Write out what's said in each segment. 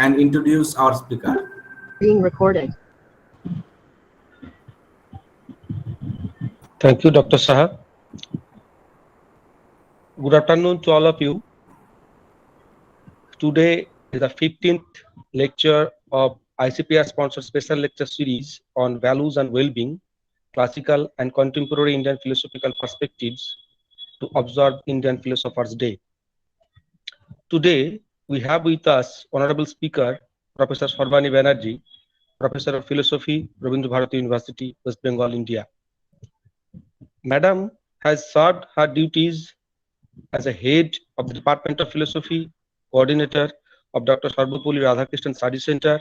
and introduce our speaker. Being recorded. Thank you, Dr. Saha. Good afternoon to all of you. Today is the 15th lecture of ICPR sponsored special lecture series on values and well-being, classical and contemporary Indian philosophical perspectives to observe Indian Philosophers' Day. Today, we have with us Honorable Speaker, Professor Sarbani Banerjee, Professor of Philosophy, Rabindra Bharati University, West Bengal, India. Madam has served her duties as a head of the Department of Philosophy, coordinator of Dr. Sarvapalli Radhakrishnan Study Center,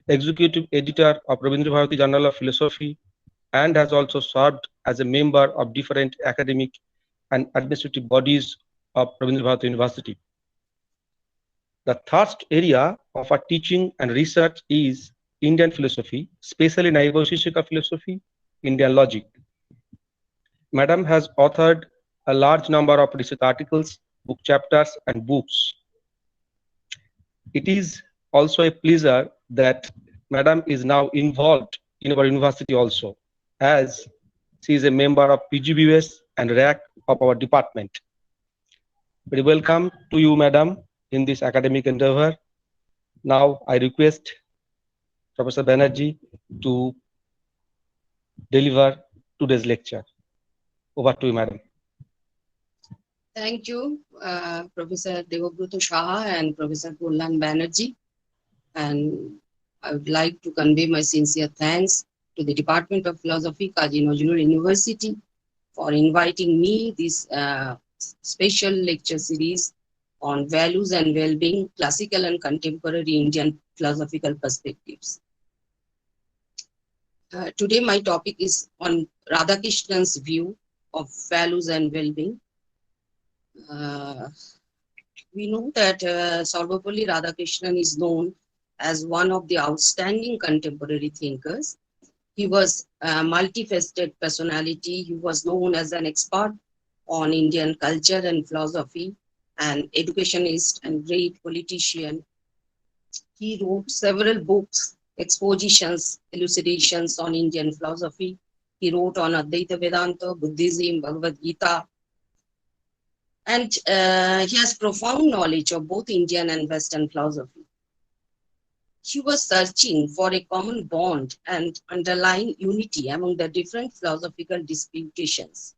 executive editor of Rabindra Bharati Journal of Philosophy, and has also served as a member of different academic and administrative bodies of Rabindra Bharati University. The third area of our teaching and research is Indian philosophy, especially Naivashishika philosophy, Indian logic. Madam has authored a large number of research articles, book chapters, and books. It is also a pleasure that Madam is now involved in our university also, as she is a member of PGBS and RAC of our department. Very welcome to you, Madam, in this academic endeavor. Now I request Professor Banerjee to deliver today's lecture. Over to you, Madam. Thank you, Professor Devabruta Saha and Professor Kalyan Banerjee. And I would like to convey my sincere thanks to the Department of Philosophy, Kazi Nazrul University, for inviting me this special lecture series on values and well-being, classical and contemporary Indian philosophical perspectives. Today my topic is on Radhakrishnan's view of values and well-being. We know that Sarvapalli Radhakrishnan is known as one of the outstanding contemporary thinkers. He was a multifaceted personality. He was known as an expert on Indian culture and philosophy, an educationist and great politician. He wrote several books, expositions, elucidations on Indian philosophy. He wrote on Advaita Vedanta, Buddhism, Bhagavad Gita, and he has profound knowledge of both Indian and Western philosophy. He was searching for a common bond and underlying unity among the different philosophical disputations.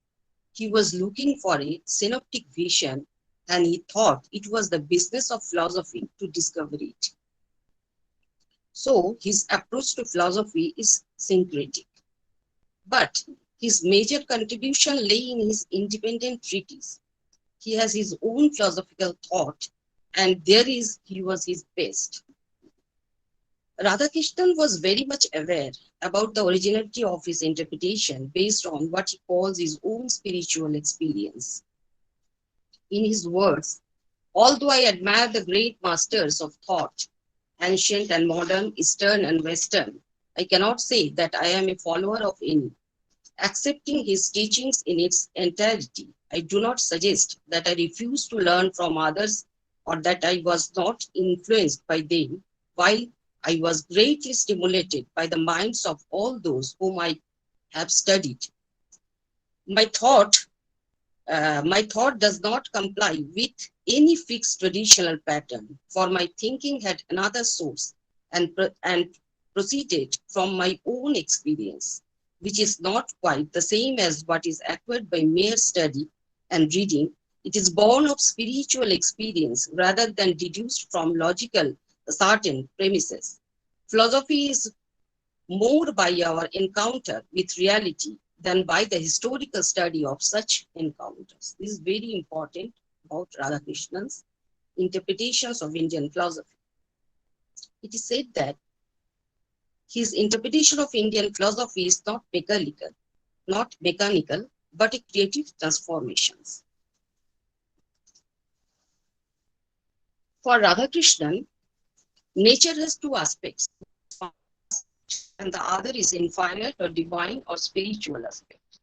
He was looking for a synoptic vision, and he thought it was the business of philosophy to discover it. So his approach to philosophy is syncretic. But his major contribution lay in his independent treatise. He has his own philosophical thought, and he was his best. Radhakrishnan was very much aware about the originality of his interpretation based on what he calls his own spiritual experience. In his words, although I admire the great masters of thought, ancient and modern, Eastern and Western, I cannot say that I am a follower of any. Accepting his teachings in its entirety, I do not suggest that I refuse to learn from others or that I was not influenced by them, while I was greatly stimulated by the minds of all those whom I have studied. My thought does not comply with any fixed traditional pattern, for my thinking had another source and proceeded from my own experience, which is not quite the same as what is acquired by mere study and reading. It is born of spiritual experience rather than deduced from logical certain premises. Philosophy is more by our encounter with reality than by the historical study of such encounters. This is very important about Radhakrishnan's interpretations of Indian philosophy. It is said that his interpretation of Indian philosophy is not mechanical, but a creative transformations. For Radhakrishnan, nature has two aspects, and the other is infinite or divine or spiritual aspect.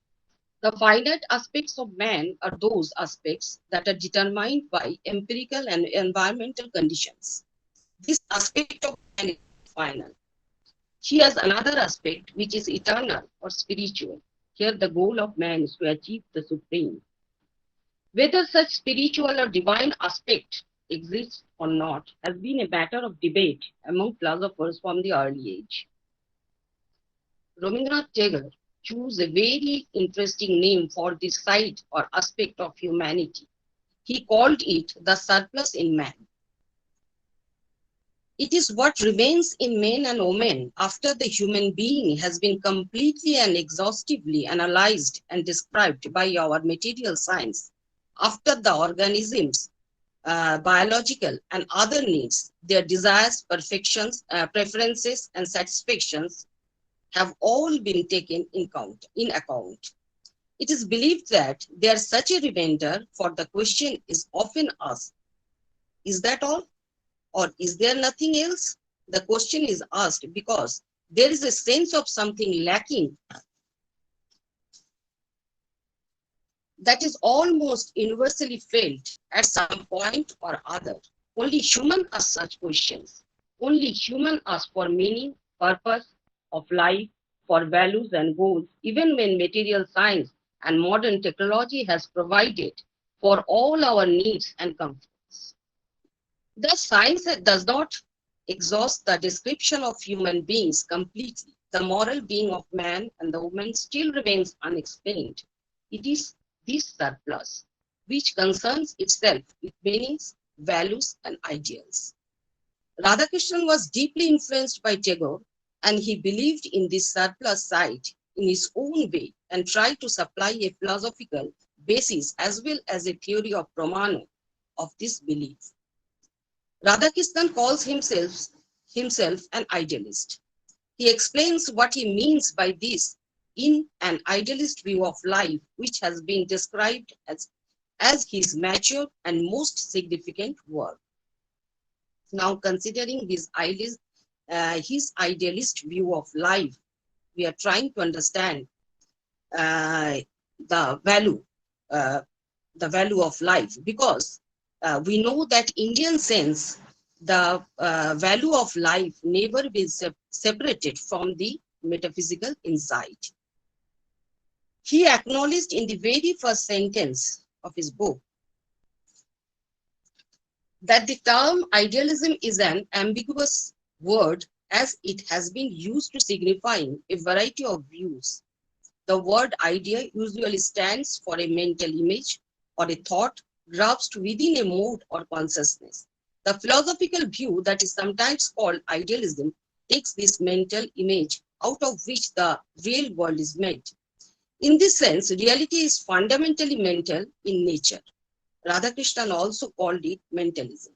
The finite aspects of man are those aspects that are determined by empirical and environmental conditions. This aspect of man is final. He has another aspect which is eternal or spiritual. Here the goal of man is to achieve the supreme. Whether such spiritual or divine aspect exists or not has been a matter of debate among philosophers from the early age. Rabindranath Tagore chose a very interesting name for this side or aspect of humanity. He called it the surplus in man. It is what remains in men and women after the human being has been completely and exhaustively analyzed and described by our material science. After the organisms, biological and other needs, their desires, perfections, preferences, and satisfactions have all been taken in account. It is believed that there is such a remainder, for the question is often asked, is that all? Or is there nothing else? The question is asked because there is a sense of something lacking that is almost universally felt at some point or other. Only human ask such questions. Only human ask for meaning, purpose of life, for values and goals, even when material science and modern technology has provided for all our needs and comforts. Thus, science does not exhaust the description of human beings completely. The moral being of man and the woman still remains unexplained. It is this surplus which concerns itself with meanings, values, and ideals. Radhakrishnan was deeply influenced by Tagore, and he believed in this surplus side in his own way and tried to supply a philosophical basis as well as a theory of pramana of this belief. Radhakrishnan calls himself an idealist. He explains what he means by this in an idealist view of life, which has been described as his mature and most significant work. Now, considering his idealist view of life, we are trying to understand the value of life, because we know that Indian sense, the value of life never been separated from the metaphysical insight. He acknowledged in the very first sentence of his book that the term idealism is an ambiguous word, as it has been used to signifying a variety of views. The word idea usually stands for a mental image or a thought grasped within a mode or consciousness. The philosophical view that is sometimes called idealism takes this mental image out of which the real world is made. In this sense, reality is fundamentally mental in nature. Radhakrishnan also called it mentalism.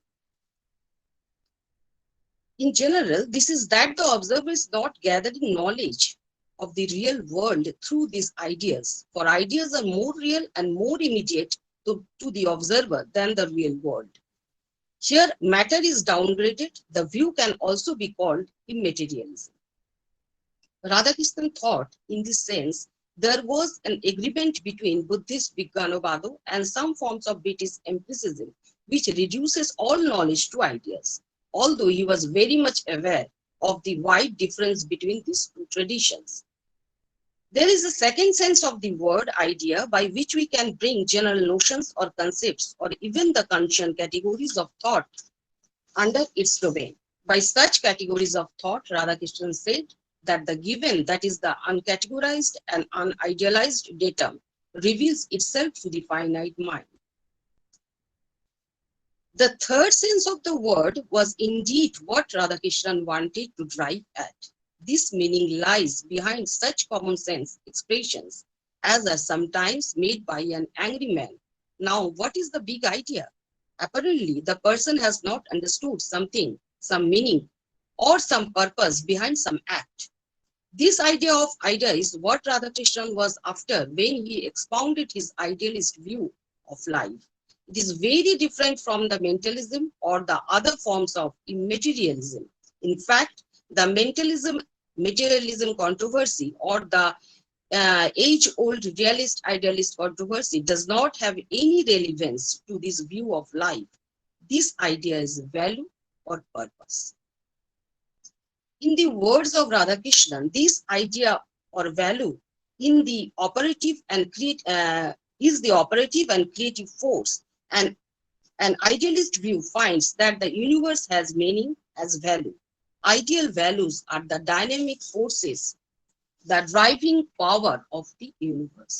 In general, this is that the observer is not gathering knowledge of the real world through these ideas, for ideas are more real and more immediate to the observer than the real world. Here, matter is downgraded. The view can also be called immaterialism. Radhakrishnan thought, in this sense, there was an agreement between Buddhist Vijnanavada and some forms of British empiricism, which reduces all knowledge to ideas, although he was very much aware of the wide difference between these two traditions. There is a second sense of the word idea by which we can bring general notions or concepts or even the conscious categories of thought under its domain. By such categories of thought, Radhakrishnan said that the given, that is the uncategorized and unidealized datum, reveals itself to the finite mind. The third sense of the word was indeed what Radhakrishnan wanted to drive at. This meaning lies behind such common sense expressions as are sometimes made by an angry man. Now, what is the big idea? Apparently, the person has not understood something, some meaning, or some purpose behind some act. This idea of idea is what Radhakrishnan was after when he expounded his idealist view of life. It is very different from the mentalism or the other forms of immaterialism. In fact, the materialism controversy or the age-old realist-idealist controversy does not have any relevance to this view of life. This idea is value or purpose. In the words of Radhakrishnan, this idea or value in the operative and is the operative and creative force, and an idealist view finds that the universe has meaning as value. Ideal values are the dynamic forces, the driving power of the universe.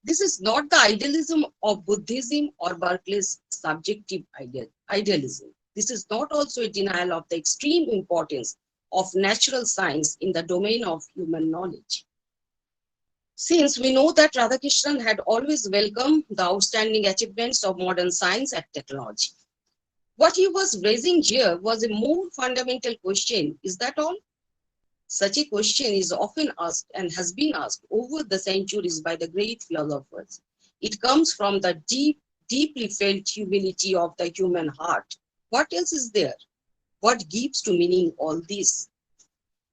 This is not the idealism of Buddhism or Berkeley's subjective idealism. This is not also a denial of the extreme importance of natural science in the domain of human knowledge. Since we know that Radhakrishnan had always welcomed the outstanding achievements of modern science and technology. What he was raising here was a more fundamental question. Is that all? Such a question is often asked and has been asked over the centuries by the great philosophers. It comes from the deeply felt humility of the human heart. What else is there? What gives to meaning all this?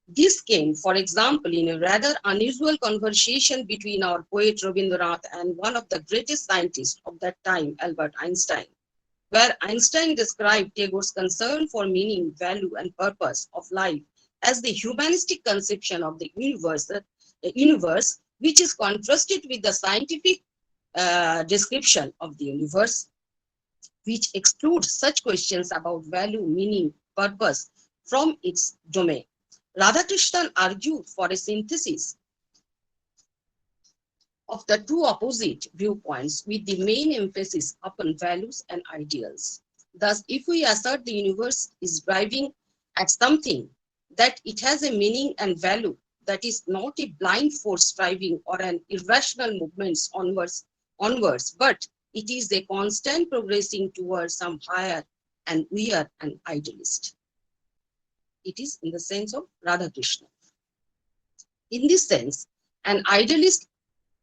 This came, for example, in a rather unusual conversation between our poet Rabindranath and one of the greatest scientists of that time, Albert Einstein, where Einstein described Tagore's concern for meaning, value, and purpose of life as the humanistic conception of the universe, which is contrasted with the scientific description of the universe, which excludes such questions about value, meaning, purpose from its domain. Radhakrishnan argued for a synthesis of the two opposite viewpoints with the main emphasis upon values and ideals. Thus, if we assert the universe is driving at something, that it has a meaning and value, that is not a blind force striving or an irrational movement onwards, but it is a constant progressing towards some higher, and we are an idealist. It is in the sense of Radhakrishnan. In this sense, an idealist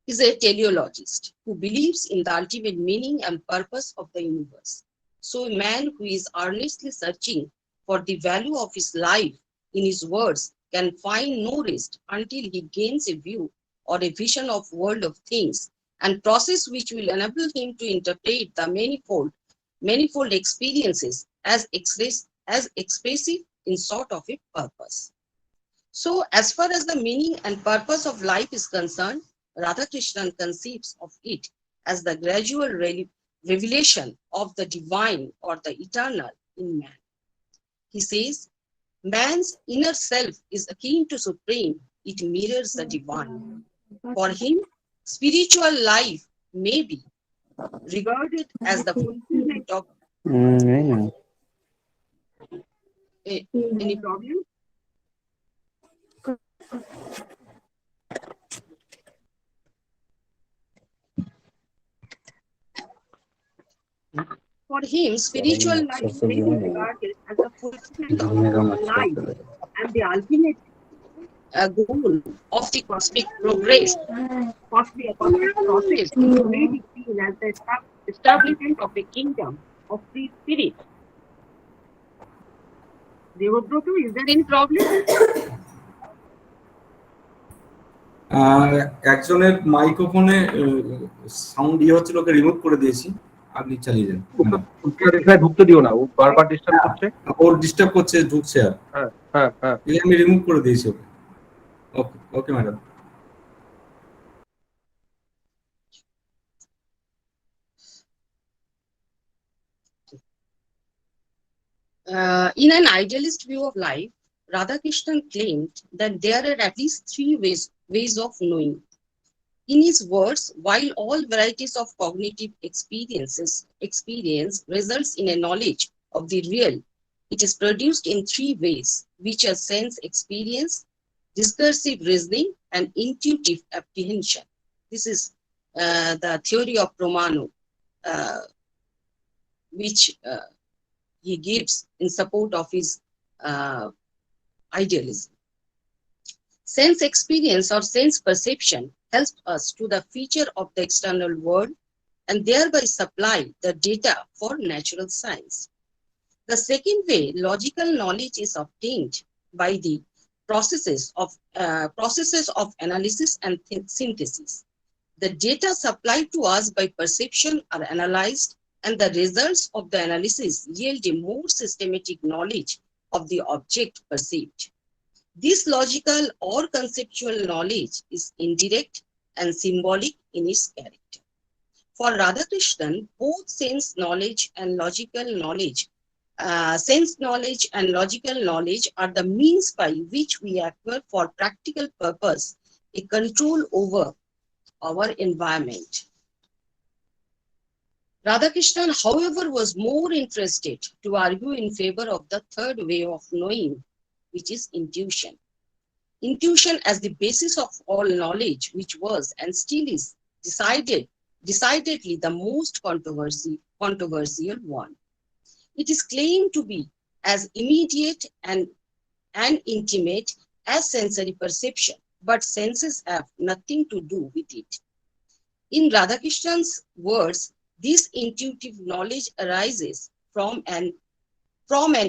is a teleologist who believes in the ultimate meaning and purpose of the universe. So a man who is earnestly searching for the value of his life, in his words, can find no rest until he gains a view or a vision of world of things and process which will enable him to interpret the manifold experiences as expressive in sort of a purpose. So as far as the meaning and purpose of life is concerned, Radhakrishnan conceives of it as the gradual revelation of the divine or the eternal in man. He says, man's inner self is akin to supreme, it mirrors the divine. For him, spiritual life may be regarded as the fulfillment of any problem? For him, spiritual life may be regarded as the fulfillment of life and the ultimate goal of the cosmic progress. Cosmic process may be seen as the establishment of a kingdom of free spirits. Devabrata, is there any problem? একজনের মাইক্রোফোনে sound হচ্ছিল, ওকে remove করে দিয়েছি, আপনি চালিয়ে যান। এখানে ঢুকতে দিও না, ও বারবার ডিস্টার্ব করছে। ওর ডিস্টার্ব করছে, ঢুকছে। আর হ্যাঁ হ্যাঁ, আমি রিমুভ করে দিয়েছি okay. Okay okay madam. In an idealist view of life, Radhakrishnan claimed that there are at least three ways of knowing. In his words, while all varieties of cognitive experience results in a knowledge of the real, it is produced in three ways, which are sense experience, discursive reasoning, and intuitive apprehension. This is the theory of Pramanu, which he gives in support of his idealism. Sense experience or sense perception helps us to the feature of the external world and thereby supply the data for natural science. The second way, logical knowledge is obtained by the processes of analysis and synthesis. The data supplied to us by perception are analyzed and the results of the analysis yield a more systematic knowledge of the object perceived. This logical or conceptual knowledge is indirect and symbolic in its character. For Radhakrishnan, both sense knowledge and logical knowledge are the means by which we acquire for practical purpose a control over our environment. Radhakrishnan, however, was more interested to argue in favor of the third way of knowing, which is intuition. Intuition as the basis of all knowledge, which was and still is decidedly the most controversial one. It is claimed to be as immediate and intimate as sensory perception, but senses have nothing to do with it. In Radhakrishnan's words, this intuitive knowledge arises from an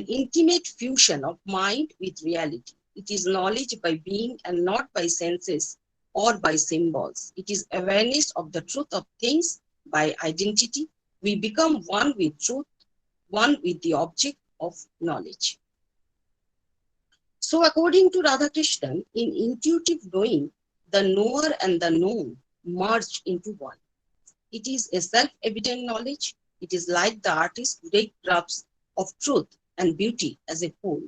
intimate fusion of mind with reality. It is knowledge by being and not by senses or by symbols. It is awareness of the truth of things by identity. We become one with truth, one with the object of knowledge. So according to Radhakrishnan, in intuitive knowing, the knower and the known merge into one. It is a self-evident knowledge. It is like the artist's great graphs of truth and beauty as a whole.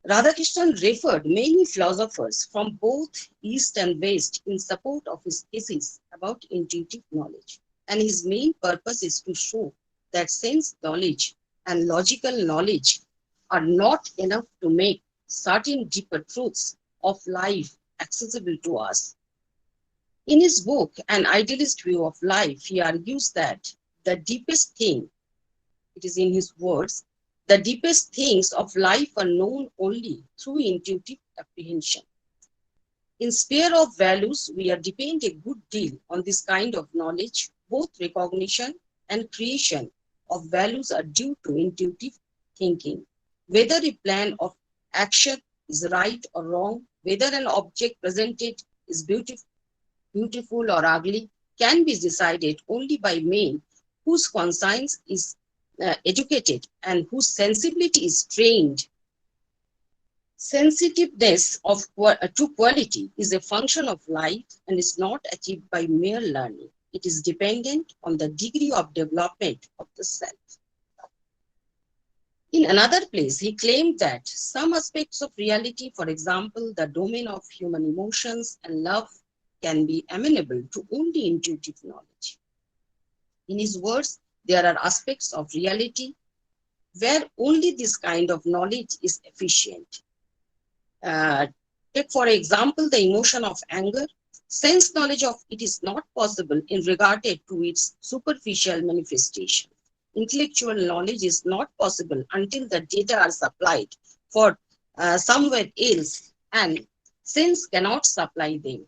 Radhakrishnan referred many philosophers from both East and West in support of his thesis about intuitive knowledge. And his main purpose is to show that sense knowledge and logical knowledge are not enough to make certain deeper truths of life accessible to us. In his book, An Idealist View of Life, he argues that the deepest thing, it is in his words, the deepest things of life are known only through intuitive apprehension. In sphere of values, we are depend a good deal on this kind of knowledge. Both recognition and creation of values are due to intuitive thinking. Whether a plan of action is right or wrong, whether an object presented is beautiful or ugly, can be decided only by men whose conscience is educated and whose sensibility is trained. Sensitiveness to quality is a function of life and is not achieved by mere learning. It is dependent on the degree of development of the self. In another place, he claimed that some aspects of reality, for example, the domain of human emotions and love, can be amenable to only intuitive knowledge. In his words, there are aspects of reality where only this kind of knowledge is efficient. Take, for example, the emotion of anger. Sense knowledge of it is not possible in regard to its superficial manifestation. Intellectual knowledge is not possible until the data are supplied for somewhere else, and sense cannot supply them.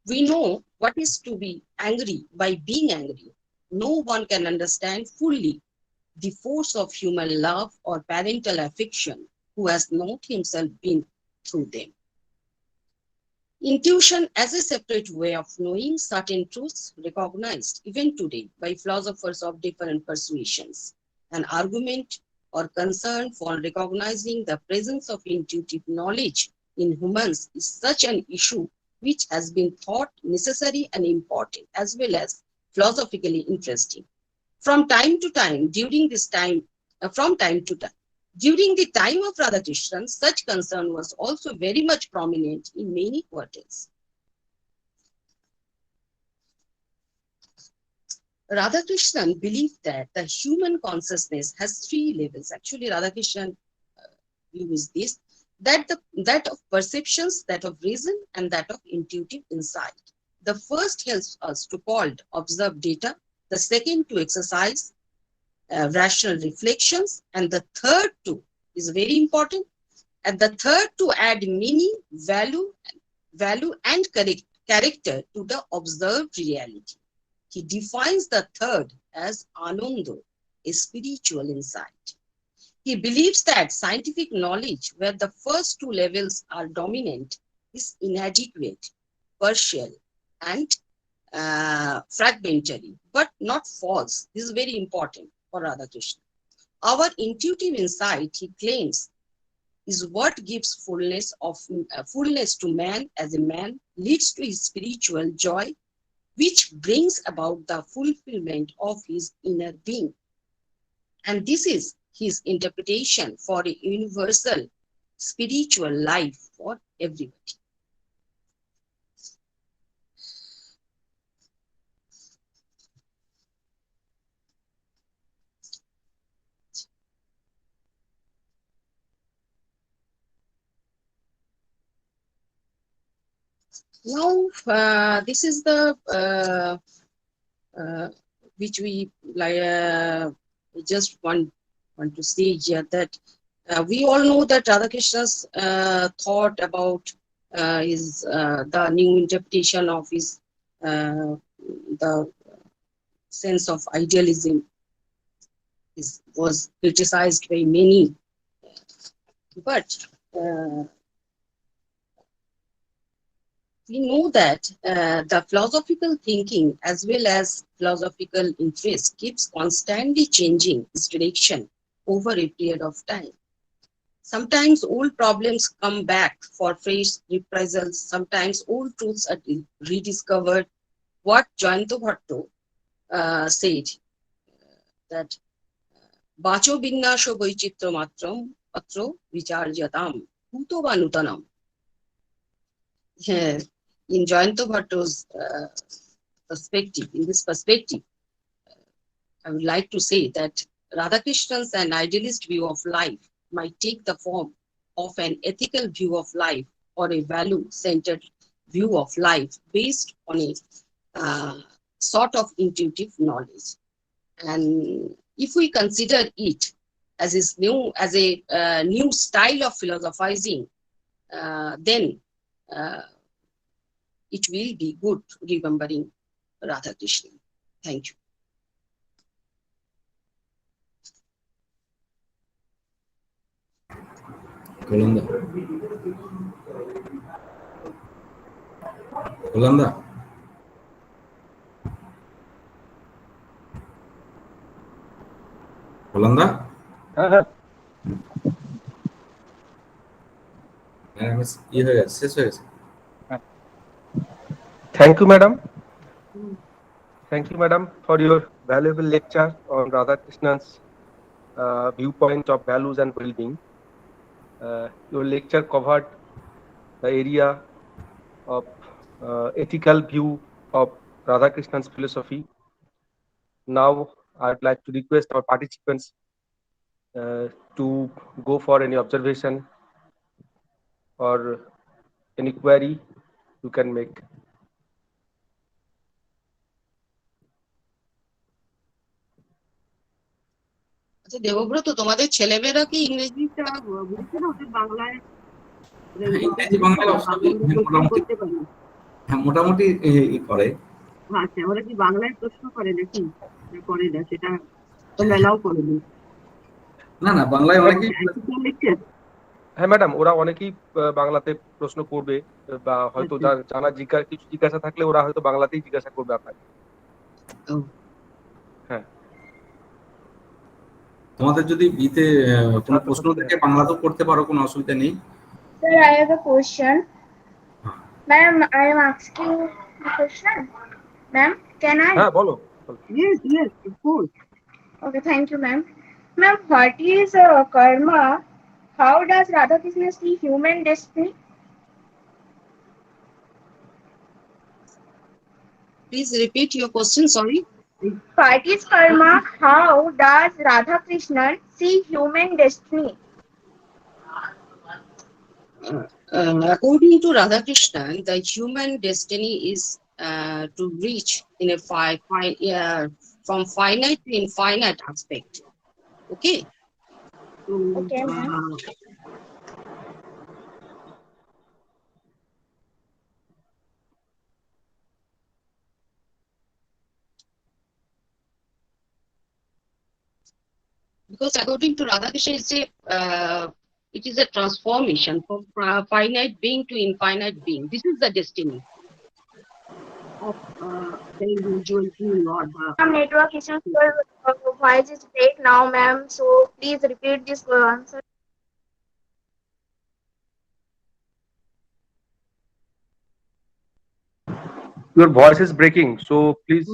We know what is to be angry by being angry. No one can understand fully the force of human love or parental affection who has not himself been through them. Intuition as a separate way of knowing certain truths recognized even today by philosophers of different persuasions. An argument or concern for recognizing the presence of intuitive knowledge in humans is such an issue which has been thought necessary and important as well as philosophically interesting. From time to time, during the time of Radhakrishnan, such concern was also very much prominent in many quarters. Radhakrishnan believed that the human consciousness has three levels. Actually, Radhakrishnan views this, that of perceptions, that of reason, and that of intuitive insight. The first helps us to observe data, the second to exercise rational reflections, and the third to is very important, and the third to add meaning, value and character to the observed reality. He defines the third as ananda, a spiritual insight. He believes that scientific knowledge, where the first two levels are dominant, is inadequate, partial, and fragmentary, but not false. This is very important for Radhakrishna. Our intuitive insight, he claims, is what gives fullness to man as a man, leads to his spiritual joy, which brings about the fulfillment of his inner being. And this is his interpretation for a universal spiritual life for everybody. Now, this is the which we just want to say here, that we all know that Radhakrishna's thought about the new interpretation of his the sense of idealism was criticized by many, but we know that the philosophical thinking as well as philosophical interest keeps constantly changing its direction over a period of time. Sometimes old problems come back for fresh reprisals. Sometimes old truths are rediscovered. What Jayanta Bhatto said, that Bacho Binnasho Boichitro Matram Patro Vicharjatam Bhuto va Nutanam. In Jayanta Bhatto's perspective, in this perspective, I would like to say that Radhakrishnan's an idealist view of life might take the form of an ethical view of life or a value-centered view of life based on a sort of intuitive knowledge. And if we consider it as a new style of philosophizing, then it will be good remembering Radhakrishnan. Thank you. Kolanda. Kolanda. Kolanda. Thank you, madam. Thank you, madam, for your valuable lecture on Radhakrishnan's viewpoint of values and well-being. Your lecture covered the area of ethical view of Radhakrishnan's philosophy. Now, I'd like to request our participants to go for any observation or any query you can make. আচ্ছা দেবব্রত, তোমাদের ছেলেমেয়েরা কি ইংরেজিটা বুঝছে না, ওদের বাংলায় ইংরেজি বাংলা মোটামুটি করে। আচ্ছা, ওরা কি বাংলায় প্রশ্ন করে নাকি করে না, সেটা তোমরা এলাও করোনি? না না, বাংলায় অনেকেই। হ্যাঁ ম্যাডাম, ওরা অনেকেই বাংলাতে প্রশ্ন করবে, বা হয়তো জানা কিছু জিজ্ঞাসা থাকলে ওরা হয়তো বাংলাতেই জিজ্ঞাসা করবে আপনাকে। হ্যাঁ, তোমাদের যদি বিতে কোনো প্রশ্ন থাকে বাংলাতেও করতে পারো, কোনো অসুবিধা নেই। Sir, I have a question. Ma'am, I am asking a question. Ma'am, can I? হ্যাঁ বলো। Yes, yes, of course. Okay, thank you, ma'am. Ma'am, what is karma? How does Radhakrishna see human destiny? Please repeat your question, sorry. What is karma? How does Radhakrishna see human destiny? According to Radhakrishna, the human destiny is to reach in a from finite to infinite aspect. Okay. Okay, ma'am. Because according to Radhakrishna, it is a transformation from finite being to infinite being. This is the destiny. of the individual being or the Ma'am, network issues. Your voice is break now, ma'am. So please repeat this answer. Your voice is breaking, so please.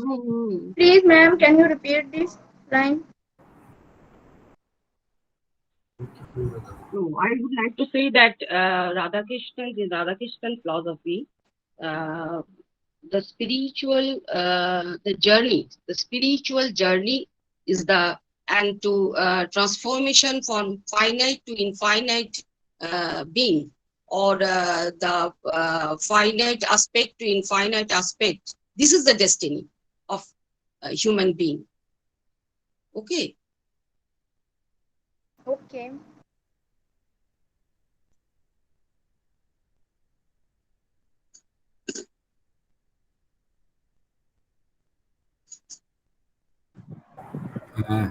Please, ma'am, can you repeat this line? No, I would like to say that Radhakrishnan, in Radhakrishnan philosophy, the spiritual, the spiritual journey is the, and to transformation from finite to infinite being, or the finite aspect to infinite aspect. This is the destiny of a human being. Okay. Okay.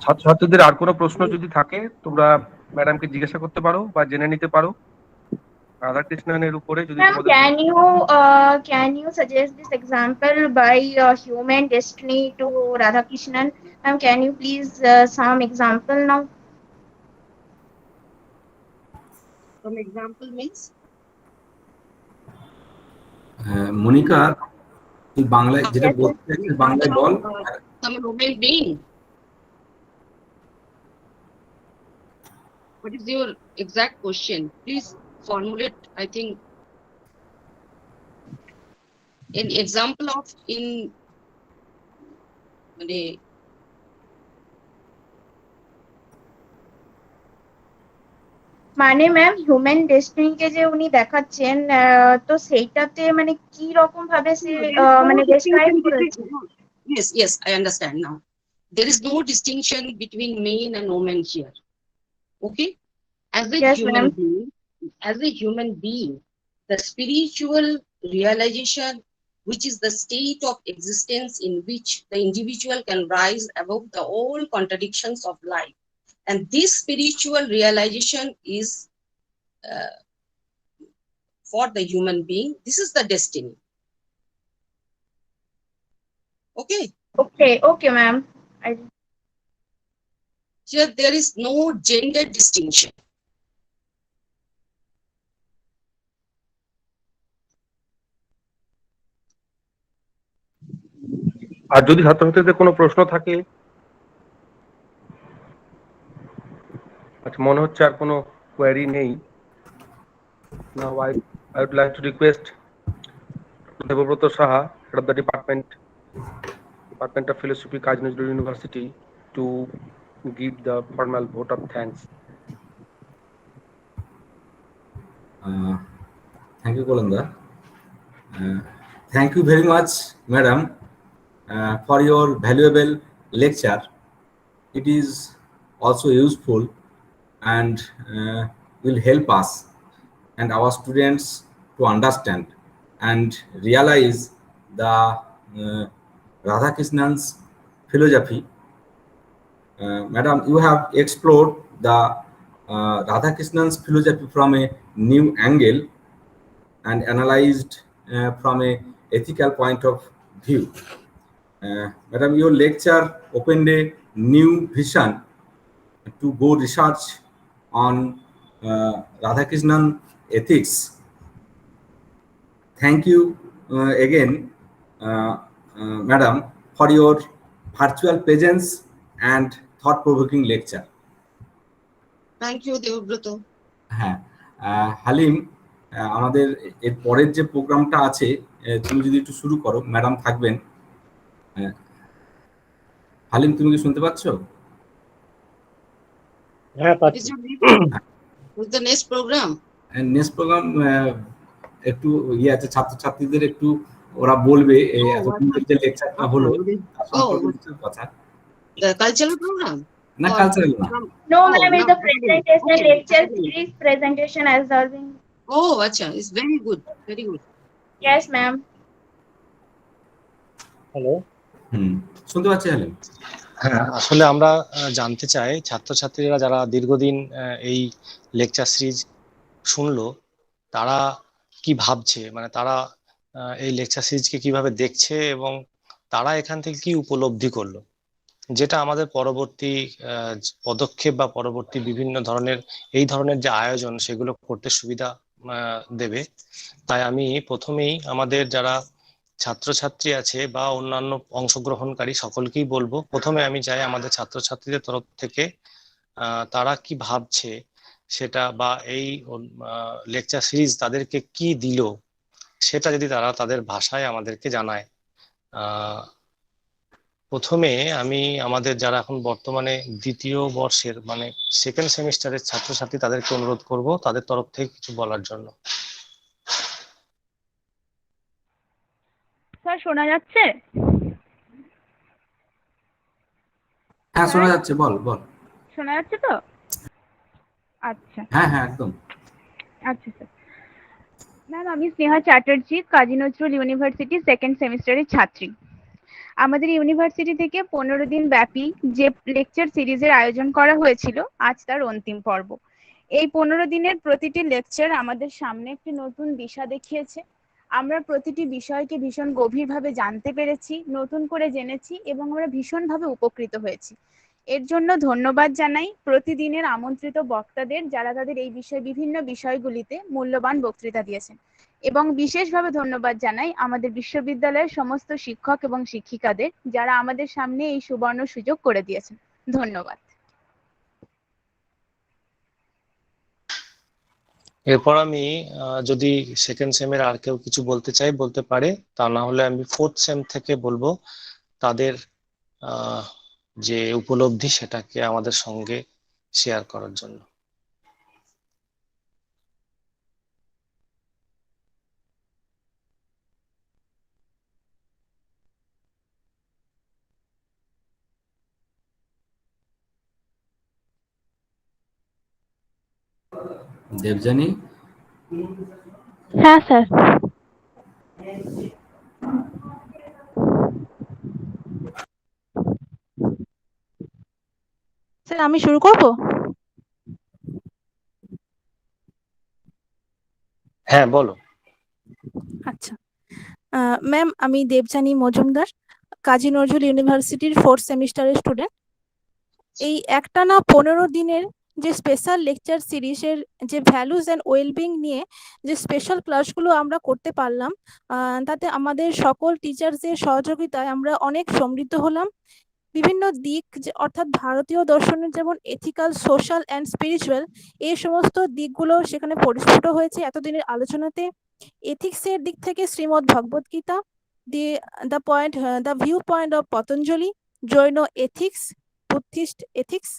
ছাত্রছাত্রীদের আর কোনো প্রশ্ন যদি থাকে তোমরা ম্যাডামকে জিজ্ঞাসা করতে পারো বা জেনে নিতে পারো রাধাকৃষ্ণনের উপরে যদি Ma'am, তোমাদের can you suggest this example by human destiny to Radhakrishnan? Ma'am, can you please some example now? Some example means? Monika তুই বাংলায় যেটা বলতে চাইছিস বাংলায় বল। Some human being. What is your exact question? Please formulate, I think, an example of in মানে ma'am human ডেস্টিনিকে যে উনি দেখাচ্ছেন তো সেইটাতে মানে কি রকম ভাবে সে মানে ডেসক্রাইব করেছে? Yes, I understand now. There is no distinction between man and woman here. Okay? As a human being, the spiritual realization, which is the state of existence in which the individual can rise above the all contradictions of life. And this spiritual realization is for the human being. This is the destiny. Okay? Okay, ma'am. Here there is no gender distinction. আর যদি ছাত্রছাত্রীদের কোনো প্রশ্ন থাকে, আচ্ছা মনে হচ্ছে আর কোনো query নেই। Now I would like to request Devabrat Saha, head of the Department of Philosophy, Kazi Nazrul University, to give the formal vote of thanks. Thank you, Kolanda. Thank you very much, madam, for your valuable lecture. It is also useful and will help us and our students to understand and realize the Radhakrishnan's philosophy. Madam, you have explored the Radhakrishnan's philosophy from a new angle and analyzed from a ethical point of view. Madam, your lecture opened a new vision to go research on Radhakrishnan ethics. Thank you again, madam, for your virtual presence and thought-provoking lecture. Thank you, Devabrat. হ্যাঁ, হালিম, আমাদের এর পরের যে প্রোগ্রামটা আছে তুমি যদি একটু শুরু করো, ম্যাডাম থাকবেন। হালিম, তুমি কি শুনতে পাচ্ছ? হ্যাঁ, পাচ্ছি। What's the next program? Next programme একটু ইয়ে আছে, ছাত্রছাত্রীদের একটু ওরা বলবে যে লেকচারটা হলো কথা। The cultural program? না, কালচারাল না। No, ma'am, it's the presentation lecture series presentation as well. Oh, acha, it's very good, very good. Yes, ma'am. Hello. শুনতে পাচ্ছি হালিম? হ্যাঁ, আসলে আমরা জানতে চাই ছাত্রছাত্রীরা যারা দীর্ঘদিন এই লেকচার সিরিজ শুনলো তারা কি ভাবছে, মানে তারা এই লেকচার সিরিজকে কিভাবে দেখছে এবং তারা এখান থেকে কি উপলব্ধি করলো, যেটা আমাদের পরবর্তী পদক্ষেপ বা পরবর্তী বিভিন্ন ধরনের এই ধরনের যে আয়োজন সেগুলো করতে সুবিধা দেবে। তাই আমি প্রথমেই আমাদের যারা ছাত্রছাত্রী আছে বা অন্যান্য অংশগ্রহণকারী সকলকেই বলবো, প্রথমে আমি চাই আমাদের ছাত্রছাত্রীদের তরফ থেকে তারা কি ভাবছে সেটা, বা এই লেকচার সিরিজ তাদেরকে কি দিল সেটা যদি তারা তাদের ভাষায় আমাদেরকে জানায়। প্রথমে আমি আমাদের যারা এখন বর্তমানে দ্বিতীয় বর্ষের মানে সেকেন্ড সেমিস্টারের ছাত্রছাত্রী তাদেরকে অনুরোধ করব তাদের তরফ থেকে কিছু বলার জন্য। স্যার শোনা যাচ্ছে? হ্যাঁ শোনা যাচ্ছে, বল বল। শোনা যাচ্ছে তো? আচ্ছা হ্যাঁ হ্যাঁ একদম। আচ্ছা স্যার। ম্যাম আমি স্নেহা চ্যাটার্জি, কাজী নজরুল ইউনিভার্সিটি সেকেন্ড সেমিস্টারের ছাত্রী। আমাদের ইউনিভার্সিটি থেকে 15 দিন ব্যাপী যে লেকচার সিরিজের আয়োজন করা হয়েছিল, আজ তার অন্তিম পর্ব। এই 15 দিনের প্রতিটি লেকচার আমাদের সামনে একটি নতুন দিশা দেখিয়েছে। আমরা প্রতিটি বিষয়কে ভীষণ গভীরভাবে জানতে পেরেছি, নতুন করে জেনেছি এবং আমরা ভীষণভাবে উপকৃত হয়েছি। এর জন্য ধন্যবাদ জানাই প্রতিদিনের আমন্ত্রিত বক্তাদের, যারা তাদের এই বিভিন্ন বিষয়গুলিতে মূল্যবান বক্তৃতা দিয়েছেন। এবং বিশেষভাবে ধন্যবাদ জানাই আমাদের বিশ্ববিদ্যালয়ের সমস্ত শিক্ষক এবং শিক্ষিকাদের, যারা আমাদের সামনে এই সুবর্ণ সুযোগ করে দিয়েছেন। ধন্যবাদ। এরপর আমি যদি সেকেন্ড সেমের আর কেউ কিছু বলতে চাই বলতে পারে, তা না হলে আমি ফোর্থ সেম থেকে বলবো তাদের যে উপলব্ধি সেটাকে আমাদের সঙ্গে শেয়ার করার জন্য। দেবযানী। হ্যাঁ স্যার। স্যার আমি শুরু করব? হ্যাঁ বলো। আচ্ছা ম্যাম, আমি দেবযানী মজুমদার, কাজী নজরুল ইউনিভার্সিটির 4th সেমিস্টারের স্টুডেন্ট। এই একটানা 15 দিনের যে স্পেশাল লেকচার সিরিজের যে ভ্যালুজ অ্যান্ড ওয়েলবিং নিয়ে যে স্পেশাল ক্লাসগুলো আমরা করতে পারলাম, তাতে আমাদের সকল টিচার্সদের সহযোগিতায় আমরা অনেক সমৃদ্ধ হলাম। বিভিন্ন দিক অর্থাৎ ভারতীয় দর্শনের যেমন এথিক্যাল, সোশ্যাল অ্যান্ড স্পিরিচুয়াল, এই সমস্ত দিকগুলো সেখানে পরিস্ফুট হয়েছে এতদিনের আলোচনাতে। এথিক্সের দিক থেকে Srimad Bhagavad Gita, the view point of Patanjali, Jain ethics, Buddhist ethics,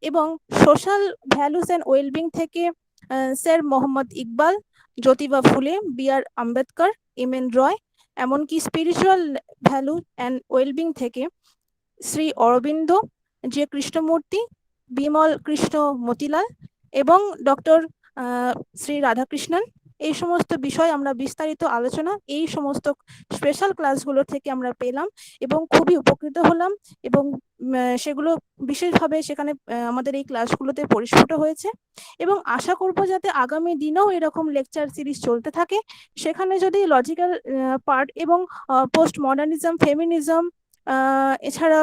এবং সোশ্যাল ভ্যালুস অ্যান্ড ওয়েলবিং থেকে sir Mohammad Iqbal, Jyotiba Phule, B R. Ambedkar, MN. রয়, এমনকি স্পিরিচুয়াল ভ্যালু অ্যান্ড ওয়েলবিং থেকে শ্রী অরবিন্দ, যে কৃষ্ণমূর্তি, বিমল কৃষ্ণ মতিলাল এবং ডক্টর শ্রী রাধাকৃষ্ণন। এই সমস্ত বিষয় আমরা বিস্তারিত আলোচনা এই সমস্ত স্পেশাল ক্লাসগুলো থেকে আমরা পেলাম এবং খুবই উপকৃত হলাম, এবং সেগুলো বিশেষভাবে সেখানে আমাদের এই ক্লাসগুলোতে পরিস্ফুট হয়েছে। এবং আশা করব যাতে আগামী দিনেও এরকম লেকচার সিরিজ চলতে থাকে, সেখানে যদি লজিক্যাল পার্ট এবং পোস্ট মডার্নিজম, ফেমিনিজম, এছাড়া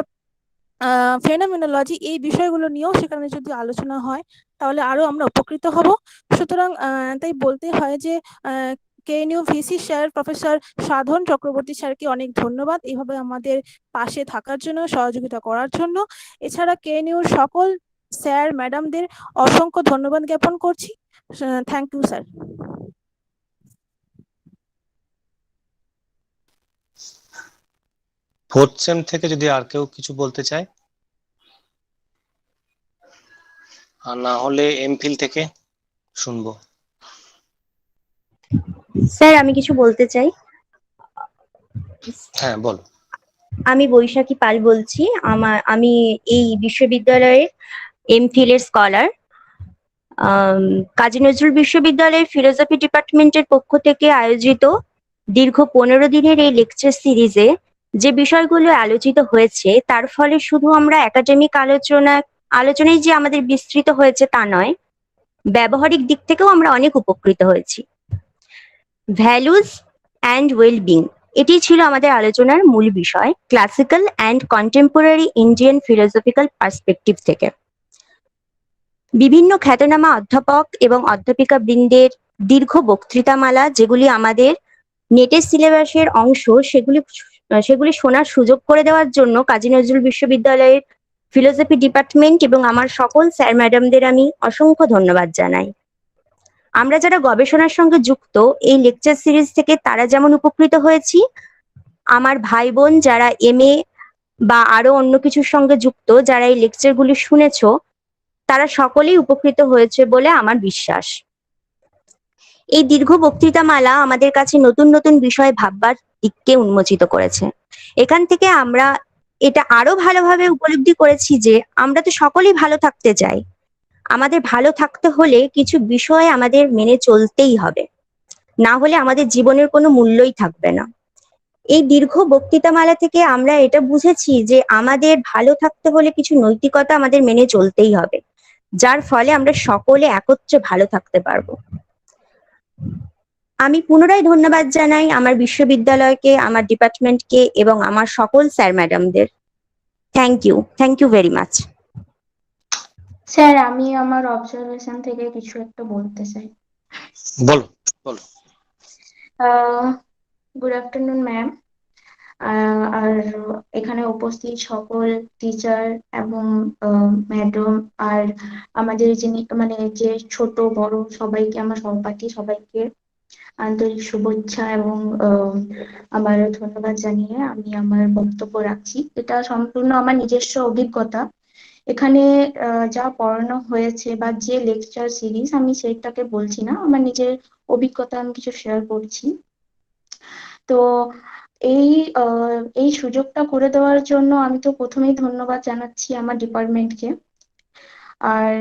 ফেনোমেনোলজি, এই বিষয়গুলো নিয়েও সেখানে যদি আলোচনা হয় তাহলে আরো আমরা উপকৃত হব। সুতরাং তাই বলতে হয় যে কেএনইউ ভিসি স্যার প্রফেসর সাধন চক্রবর্তী স্যারকে অনেক ধন্যবাদ এইভাবে আমাদের পাশে থাকার জন্য, সহযোগিতা করার জন্য। এছাড়া কেএনইউর সকল স্যার ম্যাডামদের অসংখ্য ধন্যবাদ জ্ঞাপন করছি। Thank you sir. Fourth sem থেকে যদি আর কেউ কিছু বলতে চায়, আর না হলে এমফিল থেকে শুনবো। স্যার আমি কিছু বলতে চাই। হ্যাঁ বলো। আমি বৈশাখী পাল বলছি। আমি এই বিশ্ববিদ্যালয়ের এমফিল এর স্কলার। কাজী নজরুল বিশ্ববিদ্যালয়ের ফিলোসফি ডিপার্টমেন্টের পক্ষ থেকে আয়োজিত দীর্ঘ 15 দিনের এই লেকচার সিরিজে যে বিষয়গুলো আলোচিত হয়েছে, তার ফলে শুধু আমরা একাডেমিক আলোচনায় যে আমাদের বিস্তৃত হয়েছে তা নয়, ব্যবহারিক দিক থেকেও আমরা অনেক উপকৃত হয়েছি। Values and wellbeing. এটি ছিল আমাদের আলোচনার মূল বিষয়, classical and contemporary Indian philosophical perspective থেকে। বিভিন্ন খ্যাতনামা অধ্যাপক এবং অধ্যাপিকা বৃন্দের দীর্ঘ বক্তৃতামালা, যেগুলি আমাদের নেটের সিলেবাসের অংশ, সেগুলি শোনার সুযোগ করে দেওয়ার জন্য কাজী নজরুল বিশ্ববিদ্যালয়ের ফিলোসফি ডিপার্টমেন্ট এবং আমার সকল স্যার ম্যাডামদের আমি অসংখ্য ধন্যবাদ জানাই। আমরা যারা গবেষণার সঙ্গে যুক্ত, এই লেকচার সিরিজ থেকে তারা যেমন উপকৃত হয়েছি, আমার ভাই বোন যারা MA বা আরো অন্য কিছুর সঙ্গে যুক্ত, যারা এই লেকচারগুলি শুনেছো, তারা সকলেই উপকৃত হয়েছে বলে আমার বিশ্বাস। এই দীর্ঘ বক্তৃতামালা আমাদের কাছে নতুন নতুন বিষয় ভাববার দিককে উন্মোচিত করেছে। এখান থেকে আমরা এটা আরো ভালোভাবে উপলব্ধি করেছি যে আমরা তো সকলেই ভালো থাকতে চাই। আমাদের ভালো থাকতে হলে কিছু বিষয় আমাদের মেনে চলতেই হবে, না হলে আমাদের জীবনের কোনো মূল্যই থাকবে না। এই দীর্ঘ বক্তৃতামালা থেকে আমরা এটা বুঝেছি যে আমাদের ভালো থাকতে হলে কিছু নৈতিকতা আমাদের মেনে চলতেই হবে, যার ফলে আমরা সকলে একত্রে ভালো থাকতে পারবো। আমি পুনরায় ধন্যবাদ জানাই আমার বিশ্ববিদ্যালয়কে, আমার ডিপার্টমেন্টকে এবং আমার সকল স্যার ম্যাডামদের। Thank you very much. Sir, আমি আমার অবজারভেশন থেকে কিছু একটা বলতে চাই। বলো বলো। গুড আফটারনুন ম্যাম, আর এখানে উপস্থিত সকল টিচার এবং ম্যাডাম, আর আমাদের যিনি মানে যে ছোট বড় সবাইকে, আমার সহপাঠী সবাইকে আন্তরিক শুভেচ্ছা এবং আমার ধন্যবাদ জানিয়ে আমি আমার বক্তব্য রাখছি। এটা সম্পূর্ণ আমার নিজস্ব অভিজ্ঞতা। এখানে যা পড়ানো হয়েছে বা যে লেকচার সিরিজ, আমি সেটাকে বলছি না, আমার নিজের অভিজ্ঞতা আমি কিছু শেয়ার করছি। তো এই সুযোগটা করে দেওয়ার জন্য আমি তো প্রথমেই ধন্যবাদ জানাচ্ছি আমার ডিপার্টমেন্টকে। আর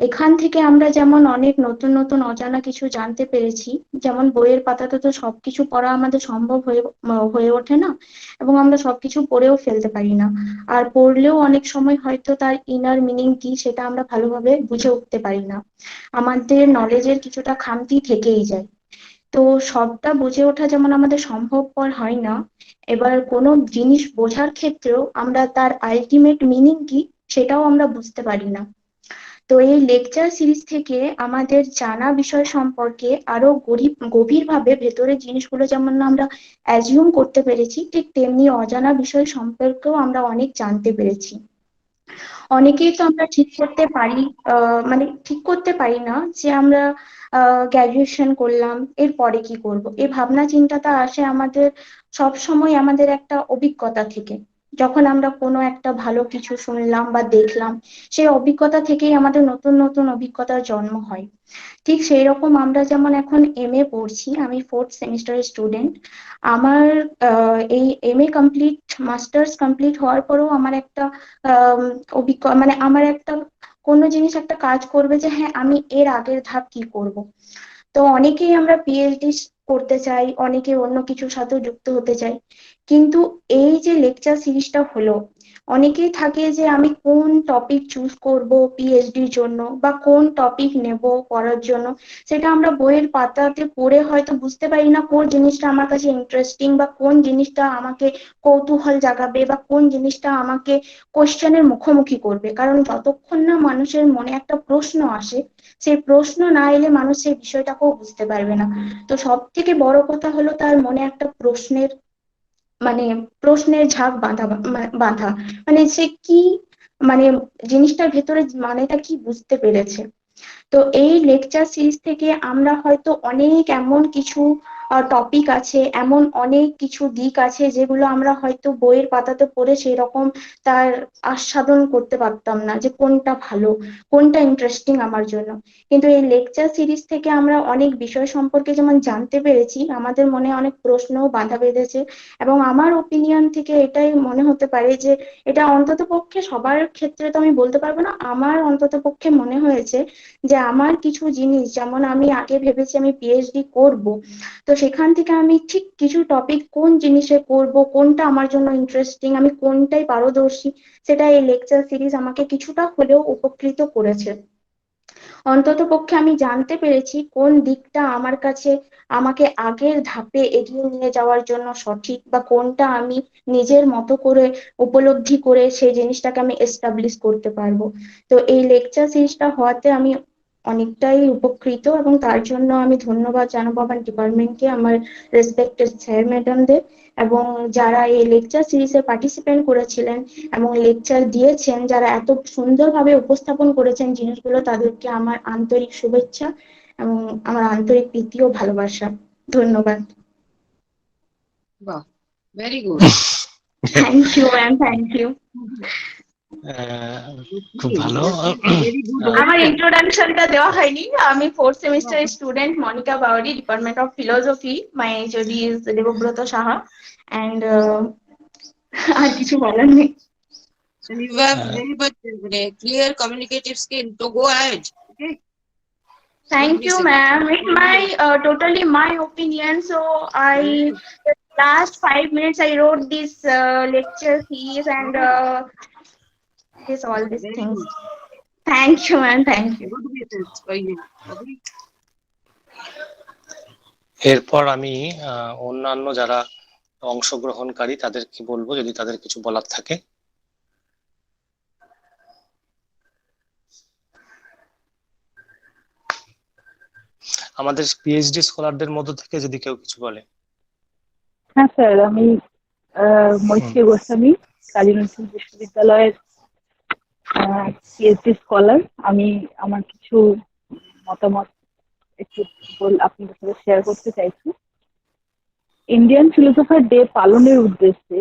এখান থেকে আমরা যেমন অনেক নতুন নতুন অজানা কিছু জানতে পেরেছি, যেমন বইয়ের পাতাতে তো সবকিছু পড়া আমাদের সম্ভব হয়ে ওঠে না, এবং আমরা সবকিছু পড়েও ফেলতে পারি না। আর পড়লেও অনেক সময় হয়তো তার ইনার মিনিং কি সেটা আমরা ভালোভাবে বুঝে উঠতে পারি না, আমাদের নলেজের কিছুটা খামতি থেকেই যায়। তো সবটা বুঝে ওঠা যেমন আমাদের সম্ভবপর হয় না, এবার কোনো জিনিস বোঝার ক্ষেত্রেও আমরা তার আলটিমেট মিনিং কি সেটাও আমরা বুঝতে পারি না। তো এই লেকচার সিরিজ থেকে আমাদের জানা বিষয় সম্পর্কে আরো গভীরভাবে ভেতরের জিনিসগুলো যেমন আমরা অ্যাজিউম করতে পেরেছি, ঠিক তেমনি অজানা বিষয় সম্পর্কেও আমরা অনেক জানতে পেরেছি। অনেকেই তো আমরা ঠিক করতে পারি না যে আমরা গ্র্যাজুয়েশন করলাম, এরপরে কি করব। এই ভাবনা চিন্তাটা আসে আমাদের সব সময় আমাদের একটা অভিজ্ঞতা থেকে। যখন আমরা কোনো একটা ভালো কিছু শুনলাম বা দেখলাম, সেই অভিজ্ঞতা থেকেই আমাদের নতুন নতুন অভিজ্ঞতার জন্ম হয়। ঠিক সেই রকম আমরা যেমন এখন MA পড়ছি, আমি 4th সেমিস্টারের স্টুডেন্ট। আমার এই MA কমপ্লিট, মাস্টার্স কমপ্লিট হওয়ার পরেও আমার একটা আমার একটা কোনো জিনিস একটা কাজ করবে যে হ্যাঁ আমি এর আগের ধাপ কি করব। তো অনেকেই আমরা PhD করতে চাই, অনেকে অন্য কিছুর সাথেও যুক্ত হতে চাই, কিন্তু এই যে লেকচার সিরিজটা হলো, অনেকেই থাকে যে আমি কোন টপিক চুজ করব PhDর জন্য বা কোন টপিক নেব পড়ার জন্য, সেটা আমরা বইয়ের পাতাতে পড়ে হয়তো বুঝতে পারি না কোন জিনিসটা আমার কাছে ইন্টারেস্টিং বা কোন জিনিসটা আমাকে কৌতূহল জাগাবে বা কোন জিনিসটা আমাকে কোশ্চেনের মুখোমুখি করবে। কারণ যতক্ষণ না মানুষের মনে একটা প্রশ্ন আসে, সেই প্রশ্ন না এলে মানুষ সেই বিষয়টাকেও বুঝতে পারবে না। তো সব থেকে বড় কথা হলো তার মনে একটা প্রশ্নের ঝাঁক বাঁধা, মানে সে কি, মানে জিনিসটার ভেতরে মানেটা কি বুঝতে পেরেছে। তো এই লেকচার সিরিজ থেকে আমরা হয়তো অনেক এমন কিছু টপিক আছে, এমন অনেক কিছু দিক আছে যেগুলো আমরা হয়তো বইয়ের পাতাতে পড়ে সেই রকম তার আস্বাদন করতে পারতাম না, যে কোনটা ভালো, কোনটা ইন্টারেস্টিং আমার জন্য। কিন্তু এই লেকচার সিরিজ থেকে আমরা অনেক বিষয় সম্পর্কে যেমন জানতে পেরেছি, আমাদের মনে অনেক প্রশ্নও বাঁধা বেঁধেছে। এবং আমার ওপিনিয়ন থেকে এটাই মনে হতে পারে যে এটা অন্তত পক্ষে সবার ক্ষেত্রে তো আমি বলতে পারবো না, আমার অন্তত পক্ষে মনে হয়েছে যে আমার কিছু জিনিস, যেমন আমি আগে ভেবেছি আমি PhD করব, তো সেখান থেকে আমি ঠিক কিছু টপিক কোন জিনিসে করব, কোনটা আমার জন্য ইন্টারেস্টিং, আমি কোনটাই পারদর্শী, সেটা এই লেকচার সিরিজ আমাকে কিছুটা হলেও উপকৃত করেছে। অন্ততপক্ষে আমি জানতে পেরেছি কোন দিকটা আমার কাছে আমাকে আগের ধাপে এগিয়ে নিয়ে যাওয়ার জন্য সঠিক, বা কোনটা আমি নিজের মতো করে উপলব্ধি করে সেই জিনিসটাকে আমি এস্টাবলিশ করতে পারবো। তো এই লেকচার সিরিজটা হওয়াতে আমি অনেকটাই উপকৃত, এবং তার জন্য আমি ধন্যবাদ জানাবো আমার ডিপার্টমেন্টকে, আমার রেসপেক্টেড স্যার ম্যাডামদের, এবং যারা এই লেকচার সিরিজে পার্টিসিপেন্ট করেছিলেন এবং লেকচার দিয়েছেন, যারা এত সুন্দরভাবে উপস্থাপন করেছেন জিনিসগুলো, তাদেরকে আমার আন্তরিক শুভেচ্ছা এবং আমার আন্তরিক প্রীতি ও ভালোবাসা। ধন্যবাদ। Wow, very good. Thank you ma'am, thank you. খুব ভালো। Very good. আমার ইন্ট্রোডাকশনটা দেওয়া হয়নি। আমি 4th semester student Monica Bauri, department of philosophy. My HOD is Debabrata Saha, and আর কিছু বলার নেই। So you have very much clear communicative skill. So go ahead. Okay. Thank you, ma'am. It's my totally my opinion. So last 5 minutes I wrote this lecture series and this all these things. Thank you, ma'am. Thank you. Good message for you. Okay. এরপর আমি অন্যান্য যারা অংশগ্রহণকারী তাদেরকে বলবো যদি তাদের কিছু বলার থাকে। আমাদের পিএইচডি স্কলারদের মধ্য থেকে যদি কেউ কিছু বলে। হ্যাঁ স্যার, আমি মৈত্রী গোস্বামী, কাজী নজরুল বিশ্ববিদ্যালয়ের পিএইচডি স্কলার। আমি আমার কিছু মতামত একটু আপনাদের সাথে শেয়ার করতে চাইছি। ইন্ডিয়ান ফিলোসফার ডে পালনের উদ্দেশ্যে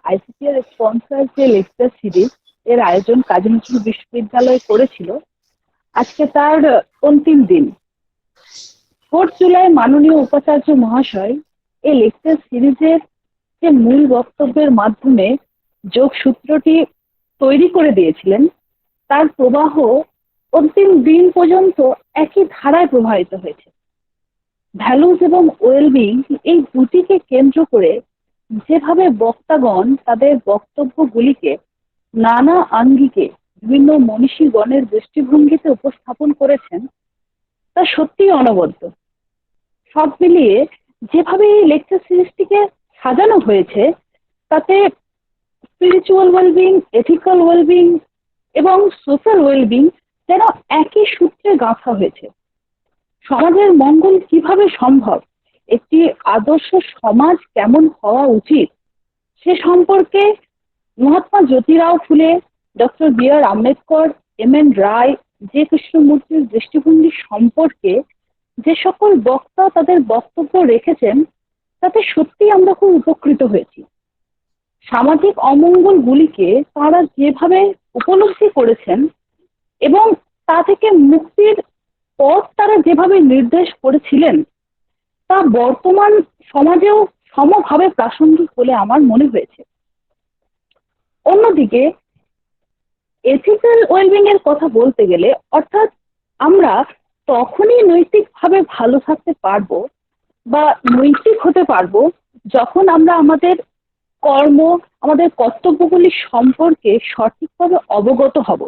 আইসিপিআর স্পন্সর যে লেকচার সিরিজ এর আয়োজন কাজী নজরুল বিশ্ববিদ্যালয় করেছিল, আজকে তার অন্তিম দিন। 4 জুলাই মাননীয় উপাচার্য মহাশয় এই লেকচার সিরিজের যে মূল বক্তব্যের মাধ্যমে যোগসূত্রটি তৈরি করে দিয়েছিলেন, তার প্রবাহ অন্তিম দিন পর্যন্ত একই ধারায় প্রবাহিত হয়েছে। ভ্যালুজ এবং ওয়েলবিং এই দুটিকে কেন্দ্র করে যেভাবে বক্তাগণ তাদের বক্তব্যগুলিকে নানা আঙ্গিকে বিভিন্ন মনীষীগণের দৃষ্টিভঙ্গিতে উপস্থাপন করেছেন, তা সত্যিই অনবদ্য। সব মিলিয়ে যেভাবে এই লেকচার সিরিজটিকে সাজানো হয়েছে, তাতে স্পিরিচুয়াল ওয়েলবিং, এথিক্যাল ওয়েলবিং এবং সোশ্যাল ওয়েলবিং যেন একই সূত্রে গাঁথা হয়েছে। সমাজের মঙ্গল কিভাবে সম্ভব, একটি আদর্শ সমাজ কেমন হওয়া উচিত, সে সম্পর্কে মহাত্মা জ্যোতিরাও ফুলে, ডক্টর বি.আর. আম্বেদকর, এম.এন. রায়, জে কৃষ্ণমূর্তির দৃষ্টিভঙ্গি সম্পর্কে যে সকল বক্তা তাদের বক্তব্য রেখেছেন, তাতে সত্যি আমরা খুব উপকৃত হয়েছি। সামাজিক অমঙ্গলগুলিকে তারা যেভাবে উপলব্ধি করেছেন এবং তা থেকে মুক্তির পথ তারা যেভাবে নির্দেশ করেছিলেন, তা বর্তমান সমাজেও সমভাবে প্রাসঙ্গিক বলে আমার মনে হয়েছে। অন্যদিকে এথিক্যাল ওয়েলবিং এর কথা বলতে গেলে, অর্থাৎ আমরা তখনই নৈতিকভাবে ভালো থাকতে পারবো বা নৈতিক হতে পারবো যখন আমরা আমাদের কর্ম, আমাদের কর্তব্যগুলি সম্পর্কে সঠিকভাবে অবগত হব,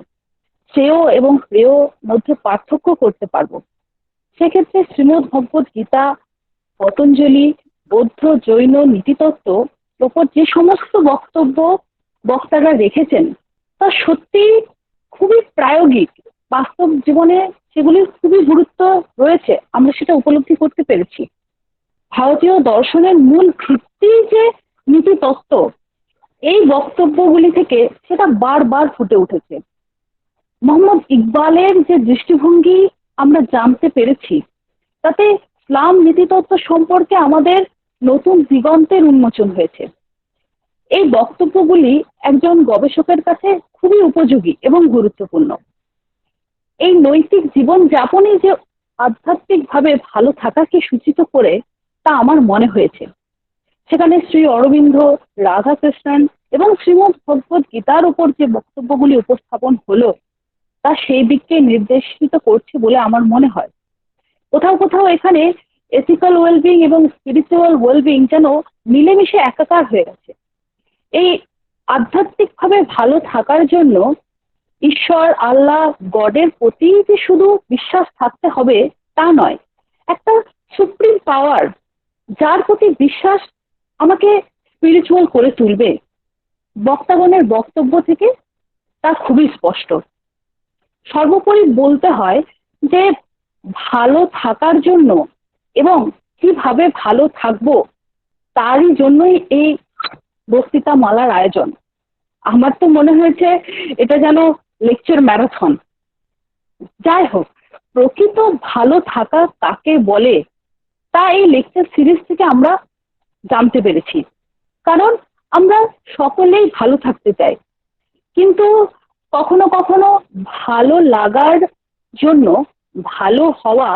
শ্রেয় এবং প্রেয় মধ্যে পার্থক্য করতে পারবো। সেক্ষেত্রে শ্রীমদ্ ভগবত গীতা, পতঞ্জলি, বৌদ্ধ, জৈন নীতিতত্ত্ব ওপর যে সমস্ত বক্তব্য বক্তারা রেখেছেন, তা সত্যি খুবই প্রায়োগিক। বাস্তব জীবনে সেগুলির খুবই গুরুত্ব রয়েছে, আমরা সেটা উপলব্ধি করতে পেরেছি। ভারতীয় দর্শনের মূল ভিত্তি যে নীতিতত্ত্ব, এই বক্তব্যগুলি থেকে সেটা বারবার ফুটে উঠেছে। মোহাম্মদ ইকবালের যে দৃষ্টিভঙ্গি আমরা জানতে পেরেছি, তাতে ইসলাম নীতিতত্ত্ব সম্পর্কে আমাদের নতুন দিগন্তের উন্মোচন হয়েছে। এই বক্তব্যগুলি একজন গবেষকের কাছে খুবই উপযোগী এবং গুরুত্বপূর্ণ। এই নৈতিক জীবন যাপনই যে আধ্যাত্মিকভাবে ভালো থাকাকে সূচিত করে, তা আমার মনে হয়েছে। সেখানে শ্রী অরবিন্দ, রাধাকৃষ্ণন এবং শ্রীমদ্ ভগবত গীতার উপর যে বক্তব্যগুলি উপস্থাপন হলো, তা সেই দিককে নির্দেশিত করছে বলে আমার মনে হয়। কোথাও কোথাও এখানে এথিক্যাল ওয়েলবিং এবং স্পিরিচুয়াল ওয়েলবিং যেন মিলেমিশে একাকার হয়ে গেছে। এই আধ্যাত্মিকভাবে ভালো থাকার জন্য ঈশ্বর, আল্লাহ, গডের প্রতি যে শুধু বিশ্বাস থাকতে হবে তা নয়, একটা সুপ্রিম পাওয়ার যার প্রতি বিশ্বাস আমাকে স্পিরিচুয়াল করে তুলবে। বক্তাগণের বক্তব্য থেকে তা খুবই স্পষ্ট। সর্বোপরি বলতে হয় যে ভালো থাকার জন্য এবং কিভাবে ভালো থাকবো তারই জন্যই এই বক্তৃতা মালার আয়োজন। আমার তো মনে হয়েছে এটা যেন লেকচার ম্যারাথন। যাই হোক, প্রকৃত ভালো থাকা কাকে বলে তা এই লেকচার সিরিজ থেকে আমরা জানতে পেরেছি। কারণ আমরা সকলেই ভালো থাকতে চাই, কিন্তু কখনো কখনো ভালো লাগার জন্য ভালো হওয়া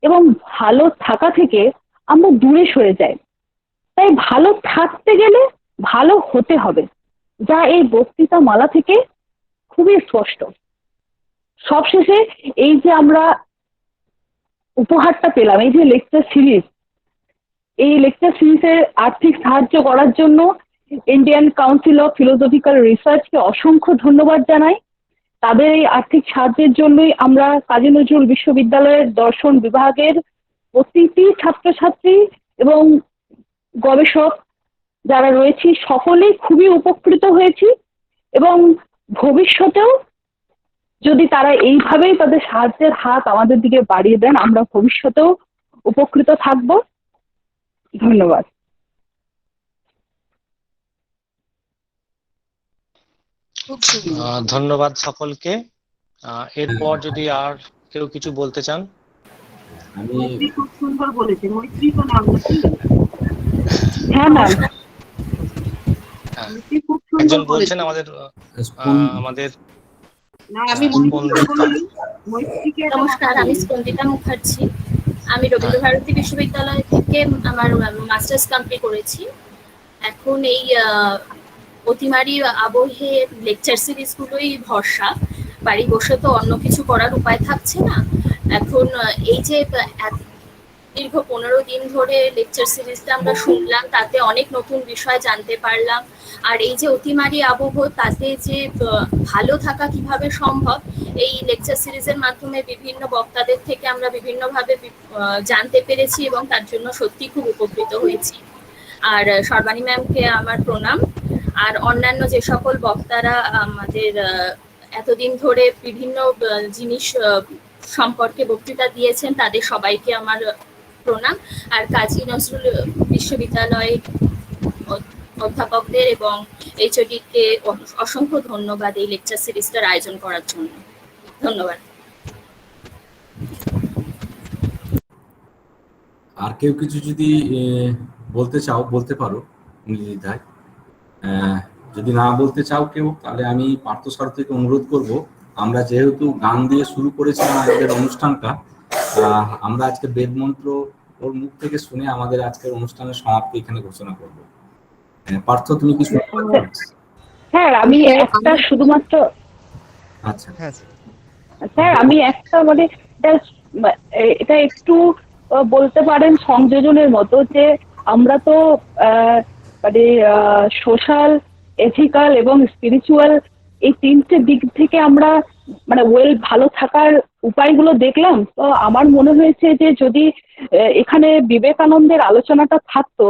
এবং ভালো থাকা থেকে আমরা দূরে সরে যাই। তাই ভালো থাকতে গেলে ভালো হতে হবে, যা এই বক্তৃতা মালা থেকে খুবই স্পষ্ট। সবশেষে এই যে আমরা উপহারটা পেলাম, এই যে লেকচার সিরিজ, এই লেকচার সিরিজের আর্থিক সাহায্য করার জন্য ইন্ডিয়ান কাউন্সিল অফ ফিলোসফিক্যাল রিসার্চকে অসংখ্য ধন্যবাদ জানাই। তাদের এই আর্থিক সাহায্যের জন্যই আমরা কাজী নজরুল বিশ্ববিদ্যালয়ের দর্শন বিভাগের প্রতিটি ছাত্রছাত্রী এবং গবেষক যারা রয়েছি সকলেই খুবই উপকৃত হয়েছি, এবং ভবিষ্যতেও যদি তারা এইভাবেই তাদের সাহায্যের হাত আমাদের দিকে বাড়িয়ে দেন, আমরা ভবিষ্যতেও উপকৃত থাকব। ধন্যবাদ। ধন্যবাদ সকলকে। এরপর যদি আর কেউ কিছু বলতে চান। আমি খুব সুন্দর বলেছে, মৈত্রী তো নাম নাকি? হ্যাঁ ম্যাম, মৈত্রী খুব সুন্দর একজন বলছেন বলেছে। আমাদের না, আমি মৈত্রীকে বলিনি, মৈত্রীকে একটা নমস্কার, কথা আমি বলি। স্পন্দিতা মুখার্জি। আমি রবীন্দ্রভারতী বিশ্ববিদ্যালয় থেকে আমার মাস্টার্স কমপ্লিট করেছি। এখন এই অতিমারি আবহে লেকচার সিরিজগুলোই ভরসা। বাড়ি বসে তো অন্য কিছু করার উপায় থাকছে না। এখন এই যে দীর্ঘ 15 দিন ধরে লেকচার সিরিজটা আমরা শুনলাম, তাতে অনেক নতুন বিষয় জানতে পারলাম। আর এই যে অতিমারি আবহ, তাতে যে ভালো থাকা কিভাবে সম্ভব, এই লেকচার সিরিজের মাধ্যমে বিভিন্ন বক্তাদের থেকে আমরা বিভিন্নভাবে জানতে পেরেছি, এবং তার জন্য সত্যি খুব উপকৃত হয়েছি। আর সর্বাণী ম্যামকে আমার প্রণাম। আর অন্যান্য যে সকল বক্তারা আমাদের এতদিন ধরে বিভিন্ন জিনিস সম্পর্কে বক্তৃতা দিয়েছেন, তাদের সবাইকে আমার প্রণাম। আর কাজী নজরুল বিশ্ববিদ্যালয় অধ্যাপকদের এবং এইচওডিকে অসংখ্য ধন্যবাদ এই লেকচার সিরিজটার আয়োজন করার জন্য। ধন্যবাদ। আর কেউ কিছু যদি বলতে চাও বলতে পারো নির্দ্বিধায়। যদি না বলতে চাও কেউ, তাহলে আমি পার্থ স্যার থেকে অনুরোধ করব, আমরা যেহেতু গান দিয়ে শুরু করেছিলাম আজকের অনুষ্ঠানটা, আমরা আজকে বেদ মন্ত্র ওর মুখ থেকে শুনে আমাদের আজকের অনুষ্ঠানের সমাপ্তি এখানে ঘোষণা করব। পার্থ, তুমি কি শুনতে পাচ্ছ? স্যার আমি একটা শুধুমাত্র, আচ্ছা স্যার আমি একটা মানে এটা একটু বলতে পারেন সংযোজনের মতো, যে আমরা তো মানে সোশ্যাল, এথিক্যাল এবং স্পিরিচুয়াল এই তিনটে দিক থেকে আমরা মানে ভালো থাকার উপায়গুলো দেখলাম। তো আমার মনে হয়েছে যে যদি এখানে বিবেকানন্দের আলোচনাটা থাকতো,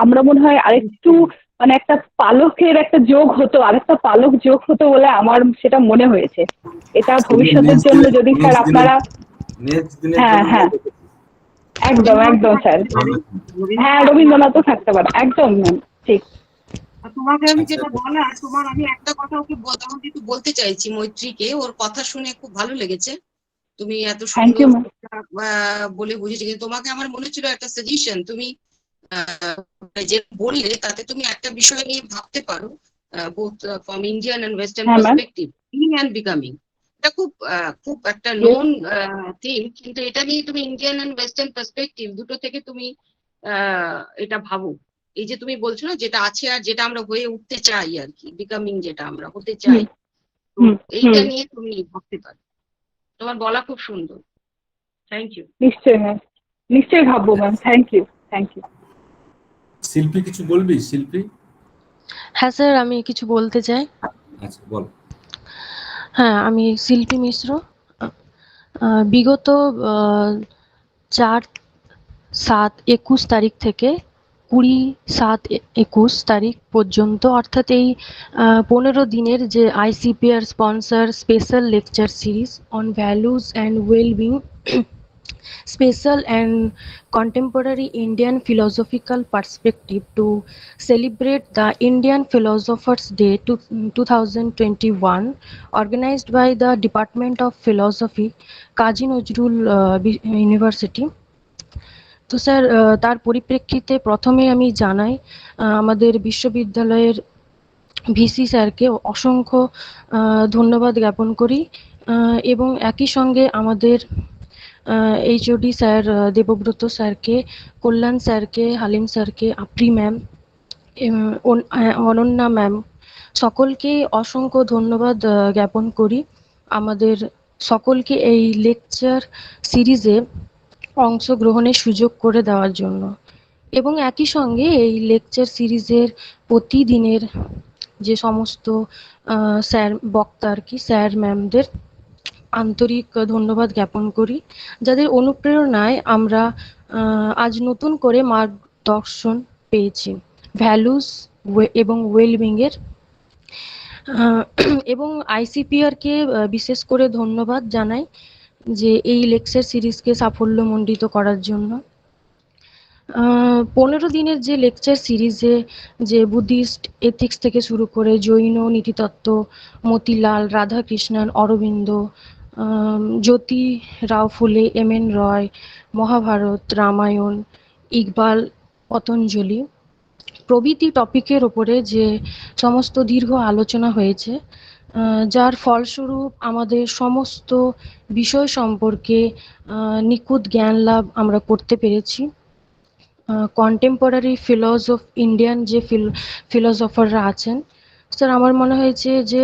আমরা মনে হয় আরেকটু মানে একটা পালকের একটা যোগ হতো, আরেকটা পালক যোগ হতো বলে আমার সেটা মনে হয়েছে। এটা ভবিষ্যতের জন্য যদি স্যার আপনারা, হ্যাঁ হ্যাঁ একদম একদম স্যার, হ্যাঁ রবীন্দ্রনাথও থাকতে পারে, একদম ঠিক। তোমাকে আমি যেটা বলা, তোমার আমি একটা কথা ওকে বলতে চাইছি, মৈত্রীকে। ওর কথা শুনে খুব ভালো লেগেছে, তুমি এত সুন্দর বলে বুঝেছি। কিন্তু তোমাকে আমার মনে ছিল একটা সাজেশন, তুমি যে বললে তাতে তুমি একটা বিষয় নিয়ে ভাবতে পারো, both from Indian and western perspective, being and becoming. এটা খুব একটা নোন থিং, কিন্তু এটা নিয়ে তুমি ইন্ডিয়ান এন্ড ওয়েস্টার্ন পার্সপেক্টিভ দুটো থেকে তুমি এটা ভাবো। এই যে তুমি বলছো না, যেটা আছে আর যেটা আমরা হয়ে উঠতে চাই আর কি, বিকামিং যেটা আমরা হতে চাই, এইটা নিয়ে তুমি ভাবতে পারো। তোমার বলা খুব সুন্দর। Thank you. নিশ্চয়ই ম্যাম, নিশ্চয়ই ভাববো ma'am. Thank you, thank you. Shilpi কিছু বলবি? শিল্পী? হ্যাঁ স্যার, আমি কিছু বলতে চাই। আচ্ছা বল। হ্যাঁ, আমি শিল্পী মিশ্র। বিগত 4/7/21 থেকে 20/7/21 তারিখ পর্যন্ত, অর্থাৎ এই 15 দিনের যে ICPR sponsor special lecture series on values and wellbeing, special and contemporary Indian philosophical perspective to celebrate the Indian Philosophers Day 2021, organized by the Department of Philosophy, Kazi Nazrul University. তো স্যার, তার পরিপ্রেক্ষিতে প্রথমে আমি জানাই আমাদের বিশ্ববিদ্যালয়ের VC স্যারকে অসংখ্য ধন্যবাদ জ্ঞাপন করি, এবং একই সঙ্গে আমাদের HOD স্যার দেবব্রত স্যারকে, কল্যাণ স্যারকে, হালিম স্যারকে, আপ্রি ম্যাম, অনন্যা ম্যাম, সকলকে অসংখ্য ধন্যবাদ জ্ঞাপন করি আমাদের সকলকে এই লেকচার সিরিজে অংশগ্রহণের সুযোগ করে দেওয়ার জন্য। এবং একই সঙ্গে এই লেকচার সিরিজের প্রতিদিনের যে সমস্ত স্যার বক্তা আর কি, স্যার ম্যামদের আন্তরিক ধন্যবাদ জ্ঞাপন করি, যাদের অনুপ্রেরণায় আমরা আজ নতুন করে মার্গদর্শন পেয়েছি ভ্যালুস এবং ওয়েলবিং এর। এবং ICPR কে বিশেষ করে ধন্যবাদ জানাই যে এই লেকচার সিরিজকে সাফল্যমণ্ডিত করার জন্য। 15 দিনের যে লেকচার সিরিজে যে বুদ্ধিস্ট এথিক্স থেকে শুরু করে জৈন নীতিতত্ত্ব, মতিলাল, রাধাকৃষ্ণন, অরবিন্দ, জ্যোতি রাও ফুলে, MN রয়, মহাভারত, রামায়ণ, ইকবাল, পতঞ্জলি প্রভৃতি টপিকের ওপরে যে সমস্ত দীর্ঘ আলোচনা হয়েছে, যার ফলস্বরূপ আমাদের সমস্ত বিষয় সম্পর্কে নিখুঁত জ্ঞান লাভ আমরা করতে পেরেছি। কন্টেম্পোরারি ইন্ডিয়ান যে ফিলোসফাররা আছেন, স্যার, আমার মনে হয়েছে যে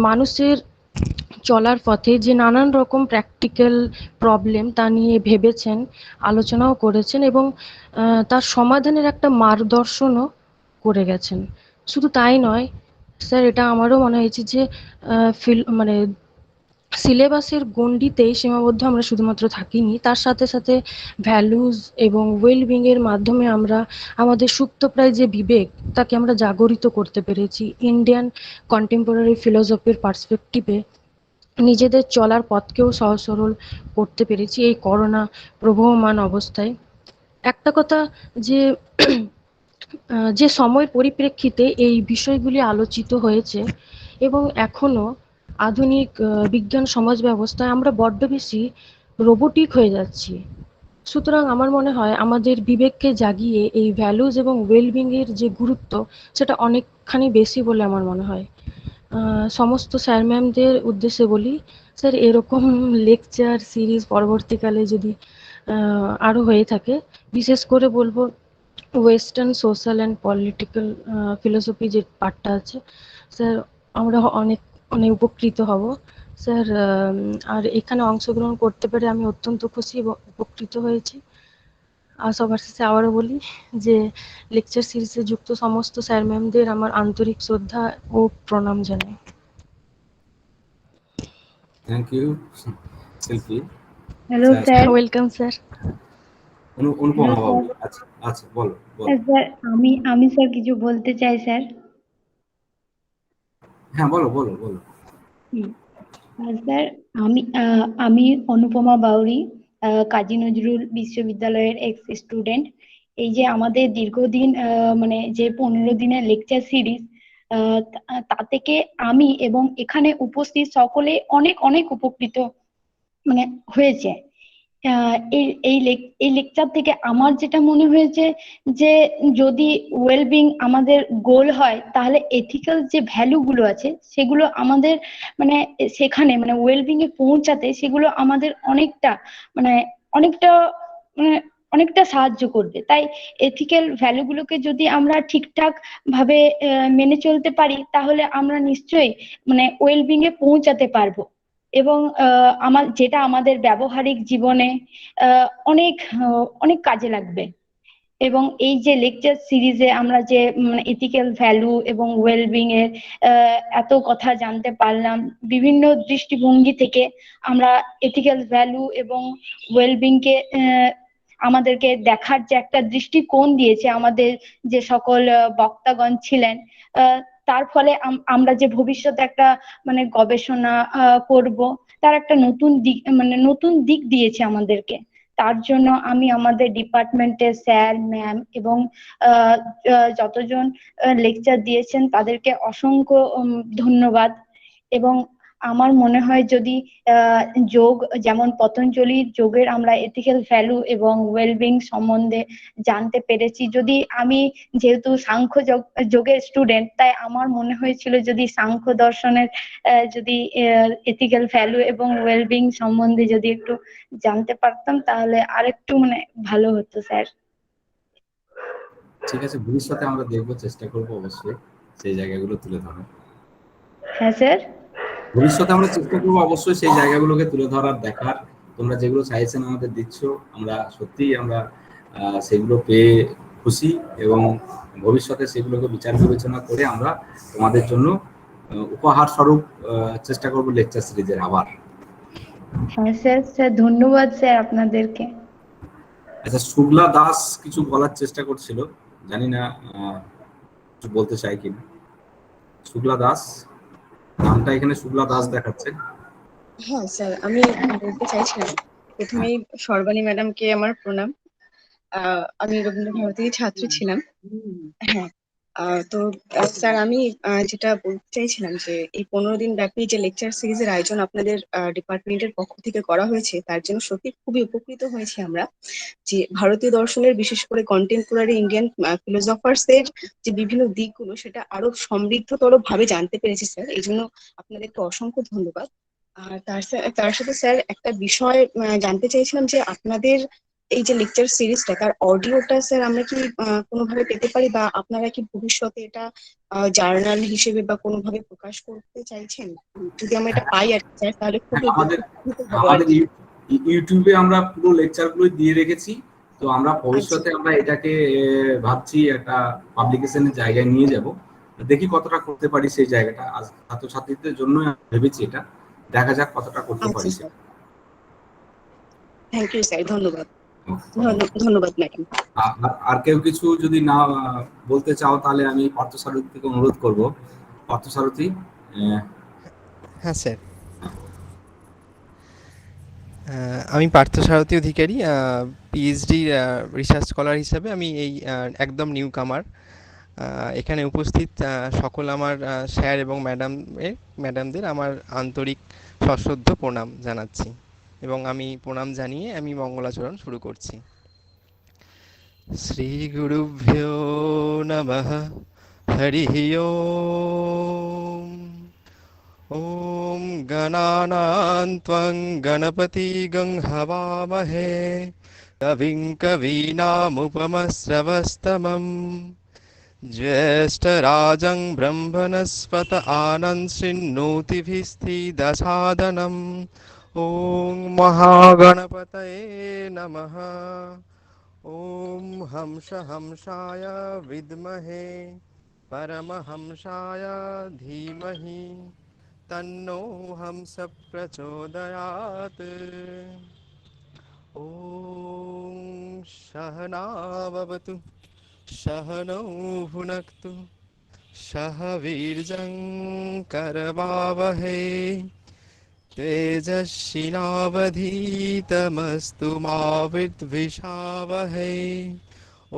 মানুষের চলার পথে যে নানান রকম প্র্যাকটিক্যাল প্রবলেম তা নিয়ে ভেবেছেন, আলোচনাও করেছেন এবং তার সমাধানের একটা মার্গদর্শনও করে গেছেন। শুধু তাই নয় স্যার, এটা আমারও মনে হয়েছে যে মানে সিলেবাসের গণ্ডিতেই সীমাবদ্ধ আমরা শুধুমাত্র থাকিনি, তার সাথে সাথে ভ্যালুজ এবং ওয়েলবিং এর মাধ্যমে আমরা আমাদের সুপ্তপ্রায় যে বিবেক তাকে আমরা জাগরিত করতে পেরেছি। ইন্ডিয়ান কন্টেম্পোরারি ফিলোসফির পার্সপেক্টিভে নিজেদের চলার পথকেও সহজ সরল করতে পেরেছি এই করোনা প্রবহমান অবস্থায়। একটা কথা যে যে সময়ের পরিপ্রেক্ষিতে এই বিষয়গুলি আলোচিত হয়েছে এবং এখনো আধুনিক বিজ্ঞান সমাজ ব্যবস্থায় আমরা বড্ড বেশি রোবোটিক হয়ে যাচ্ছি। সুতরাং আমার মনে হয় আমাদের বিবেককে জাগিয়ে এই ভ্যালুজ এবং ওয়েলবিং এর যে গুরুত্ব, সেটা অনেকখানি বেশি বলে আমার মনে হয়। সমস্ত স্যার ম্যামদের উদ্দেশ্যে বলি, স্যার, এরকম লেকচার সিরিজ পরবর্তীকালে যদি আরও হয়ে থাকে, বিশেষ করে বলবো western social and political philosophy যে পার্টটা আছে, স্যার, আমরা অনেক অনেক উপকৃত হব স্যার। আর এখানে অংশগ্রহণ করতে পেরে আমি অত্যন্ত খুশি এবং উপকৃত হয়েছি। আর সবার শেষে আবারও বলি যে লেকচার সিরিজে যুক্ত সমস্ত স্যার ম্যামদের আমার আন্তরিক শ্রদ্ধা ও প্রণাম জানাই। থ্যাংক ইউ শিল্পী। Hello sir. Welcome sir. Anupama বাবু, আচ্ছা আচ্ছা, বলো বলো। স্যার, আমি স্যার কিছু বলতে চাই স্যার। হ্যাঁ, বলো বলো বলো। স্যার, আমি অনুপমা বাউরি, কাজী নজরুল বিশ্ববিদ্যালয়ের এক্স স্টুডেন্ট। এই যে আমাদের দীর্ঘদিন মানে যে 15 দিনের লেকচার সিরিজ, তা থেকে আমি এবং এখানে উপস্থিত সকলে অনেক অনেক উপকৃত মানে হয়েছে। এই লেকচার থেকে আমার যেটা মনে হয়েছে যে যদি ওয়েলবিং আমাদের গোল হয়, তাহলে এথিক্যাল যে ভ্যালু গুলো আছে সেগুলো আমাদের মানে সেখানে মানে ওয়েলবিং এ পৌঁছাতে সেগুলো আমাদের অনেকটা মানে অনেকটা মানে অনেকটা সাহায্য করবে। তাই এথিক্যাল ভ্যালু গুলোকে যদি আমরা ঠিকঠাক ভাবে মেনে চলতে পারি, তাহলে আমরা নিশ্চয়ই মানে ওয়েলবিং এ পৌঁছাতে পারবো এবং যেটা আমাদের ব্যবহারিক জীবনে অনেক অনেক কাজে লাগবে। এবং এই যে লেকচার সিরিজে আমরা যে এথিক্যাল ভ্যালু এবং ওয়েলবিং এর এত কথা জানতে পারলাম, বিভিন্ন দৃষ্টিভঙ্গি থেকে আমরা এথিক্যাল ভ্যালু এবং ওয়েলবিং কে আমাদেরকে দেখার যে একটা দৃষ্টিকোণ দিয়েছে আমাদের যে সকল বক্তাগণ ছিলেন, তার ফলে আমরা যে ভবিষ্যতে একটা গবেষণা করব, তার একটা নতুন দিক নতুন দিক দিয়েছে আমাদেরকে। তার জন্য আমি আমাদের ডিপার্টমেন্টের স্যার ম্যাম এবং যতজন লেকচার দিয়েছেন তাদেরকে অসংখ্য ধন্যবাদ। এবং আমার মনে হয় যদি যোগ, যেমন পতঞ্জলির যোগের আমরা এথিক্যাল ভ্যালু এবং ওয়েলবিং সম্বন্ধে জানতে পেরেছি, যদি আমি যেহেতু সাংখ্য যোগের স্টুডেন্ট, তাই আমার মনে হয়েছিল যদি সাংখ্য দর্শনের যদি এথিক্যাল ভ্যালু এবং ওয়েলবিং সম্বন্ধে যদি একটু জানতে পারতাম তাহলে আরেকটু ভালো হতো স্যার। ঠিক আছে, ভবিষ্যতে আমরা দেখবো, চেষ্টা করবো অবশ্যই সেই জায়গাগুলো তুলে ধরার। হ্যাঁ স্যার, ভবিষ্যতে আমরা চেষ্টা করবো অবশ্যই সেই জায়গাগুলোকে তুলে ধরার, দেখার। তোমরা যেগুলো সাজেশন আমাদের দিচ্ছ, আমরা সত্যিই আমরা সেগুলো পেয়ে খুশি, এবং ভবিষ্যতে সেগুলোকে বিচার বিবেচনা করে আমরা তোমাদের জন্য উপহার স্বরূপ চেষ্টা করবো লেকচার সিরিজের আবার। হ্যাঁ স্যার, স্যার ধন্যবাদ স্যার আপনাদেরকে। আচ্ছা, শুক্লা দাস কিছু বলার চেষ্টা করছিল, জানি না কিছু বলতে চাই কিনা। শুক্লা দাস, নামটা এখানে শুক্লা দাস দেখাচ্ছে। হ্যাঁ স্যার, আমি বলতে চাইছিলাম প্রথমেই সর্বাণী ম্যাডামকে আমার প্রণাম। আমি রবীন্দ্রভারতীর ছাত্রী ছিলাম। হ্যাঁ, তো স্যার আমি যেটা বলতে চাইছিলাম যে এই 15 দিন ব্যাপী যে লেকচার সিরিজের আয়োজন আপনাদের ডিপার্টমেন্টের পক্ষ থেকে করা হয়েছে, তার জন্য সত্যি খুবই উপকৃত হয়েছি আমরা। যে ভারতীয় দর্শনের, বিশেষ করে কন্টেম্পোরারি ইন্ডিয়ান ফিলোসফার্স এর যে বিভিন্ন দিকগুলো, সেটা আরো সমৃদ্ধতর ভাবে জানতে পেরেছি স্যার। এই জন্য আপনাদেরকে অসংখ্য ধন্যবাদ। আর তার সাথে স্যার একটা বিষয় জানতে চাইছিলাম যে আপনাদের এই যে লেকচার সিরিজটা, তার অডিওটা স্যার আমরা কি কোনোভাবে পেতে পারি, বা আপনারা কি ভবিষ্যতে এটা জার্নাল হিসেবে বা কোনোভাবে প্রকাশ করতে চাইছেন? যদি আমরা এটা পাই আর কি স্যার, তাহলে খুবই আমাদের উপকৃত হবো আর কি। ইউটিউবে আমরা পুরো লেকচারগুলো দিয়ে রেখেছি, তো আমরা ভবিষ্যতে আমরা এটাকে ভাবছি একটা পাবলিকেশনের জায়গায় নিয়ে যাব, দেখি কতটা করতে পারি সেই জায়গাটা। আজ ছাত্রছাত্রীদের জন্য ভেবেছি, এটা দেখা যাক কতটা করতে পারি। থ্যাংক ইউ স্যার, ধন্যবাদ। ধন্যবাদ ম্যাডাম। আর কেউ কিছু যদি না বলতে চাও, তাহলে আমি পার্থসারথী থেকে অনুরোধ করব। পার্থসারথী। হ্যাঁ স্যার, আমি পার্থসারথী অধিকারী, পিএইচডি রিসার্চ স্কলার হিসাবে আমি এই একদম নিউ কামার। এখানে উপস্থিত সকল আমার স্যার এবং ম্যাডামদের আমার আন্তরিক সশ্রদ্ধ প্রণাম জানাচ্ছি, এবং আমি প্রণাম জানিয়ে আমি মঙ্গলাচরণ শুরু করছি। শ্রী গুরুভ্যো নমঃ, হরি ওম। ॐ गणानां त्वं गणपतिगं हवामहे, कविं कवीनामुपमश्रवस्तमम्, ज्येष्ठराजं ब्रह्मणस्पत आनन्दशृण्वोतिभिस्थिदसादनम्। ॐ महागणपतये नमः। ॐ हंसाय विद्महे परमहंसाय धीमहि, तन्नो हंस प्रचोदयात्। ॐ सहना भवतु, सहनौ भुनक्तु, सह वीर्यं करवावहै, तेजस्विनावधीतमस्तु मा विद्विषावहै। ॐ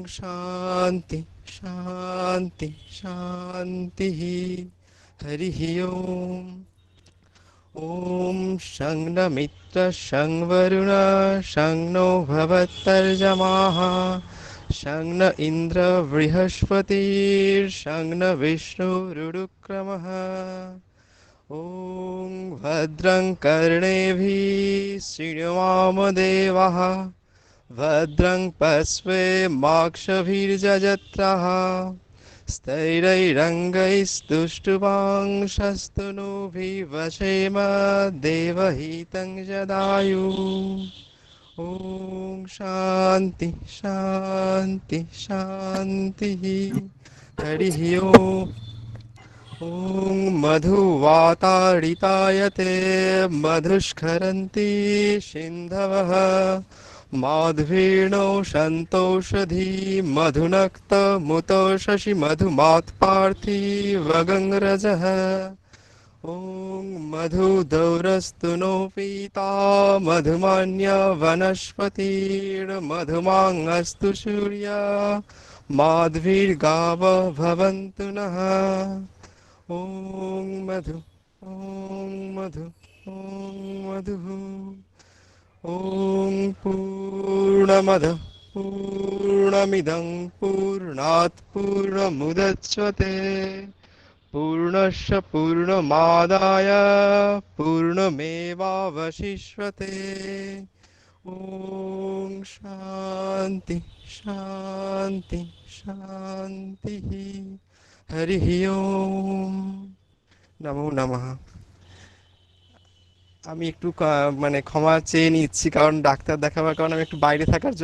शान्ति शान्ति शान्तिः। हरिः ओम्। ॐ शं न मित्र शं वरुण शं नो भवत्तर्जमाः, शं न इन्द्र बृहस्पतिर्शं न विष्णुरुक्रमः। ॐ भद्रं कर्णेभिः शृणुयाम देवाः, भद्रं पश्येमाक्षभिर्यजत्राः, स्थैरैरङ्गैस्तुष्टुवांशस्तनूभिः वशेम देवहितं जदायुः। ॐ शांति शांति शान्तिः हरिः ओम् ॐ मधुवाताडितायते मधुस्खरन्ति सिन्धवः माध्वेनो सन्तोषधी मधुनक्तमुतो शशि मधुमात्पार्थिवगङ्रजः ॐ मधुदौरस्तु नो पीता मधुमान्य वनस्पतिर्मधुमाङ्गस्तु सूर्या माध्वीर्गाव भवन्तु नः ॐ मधु ॐ मधु ॐ मधुः ॐ पूर्णमदः पूर्णमिदं पूर्णात् पूर्णमुदच्यते पूर्णस्य पूर्णमादाय पूर्णमेवावशिष्यते ॐ शान्ति शान्ति शान्तिः हरिः ओम् नमो नमः আমি একটু মানে ক্ষমা চেয়ে নিচ্ছি, কারণ ডাক্তার দেখাবার কারণে আমি একটু বাইরে থাকার জন্য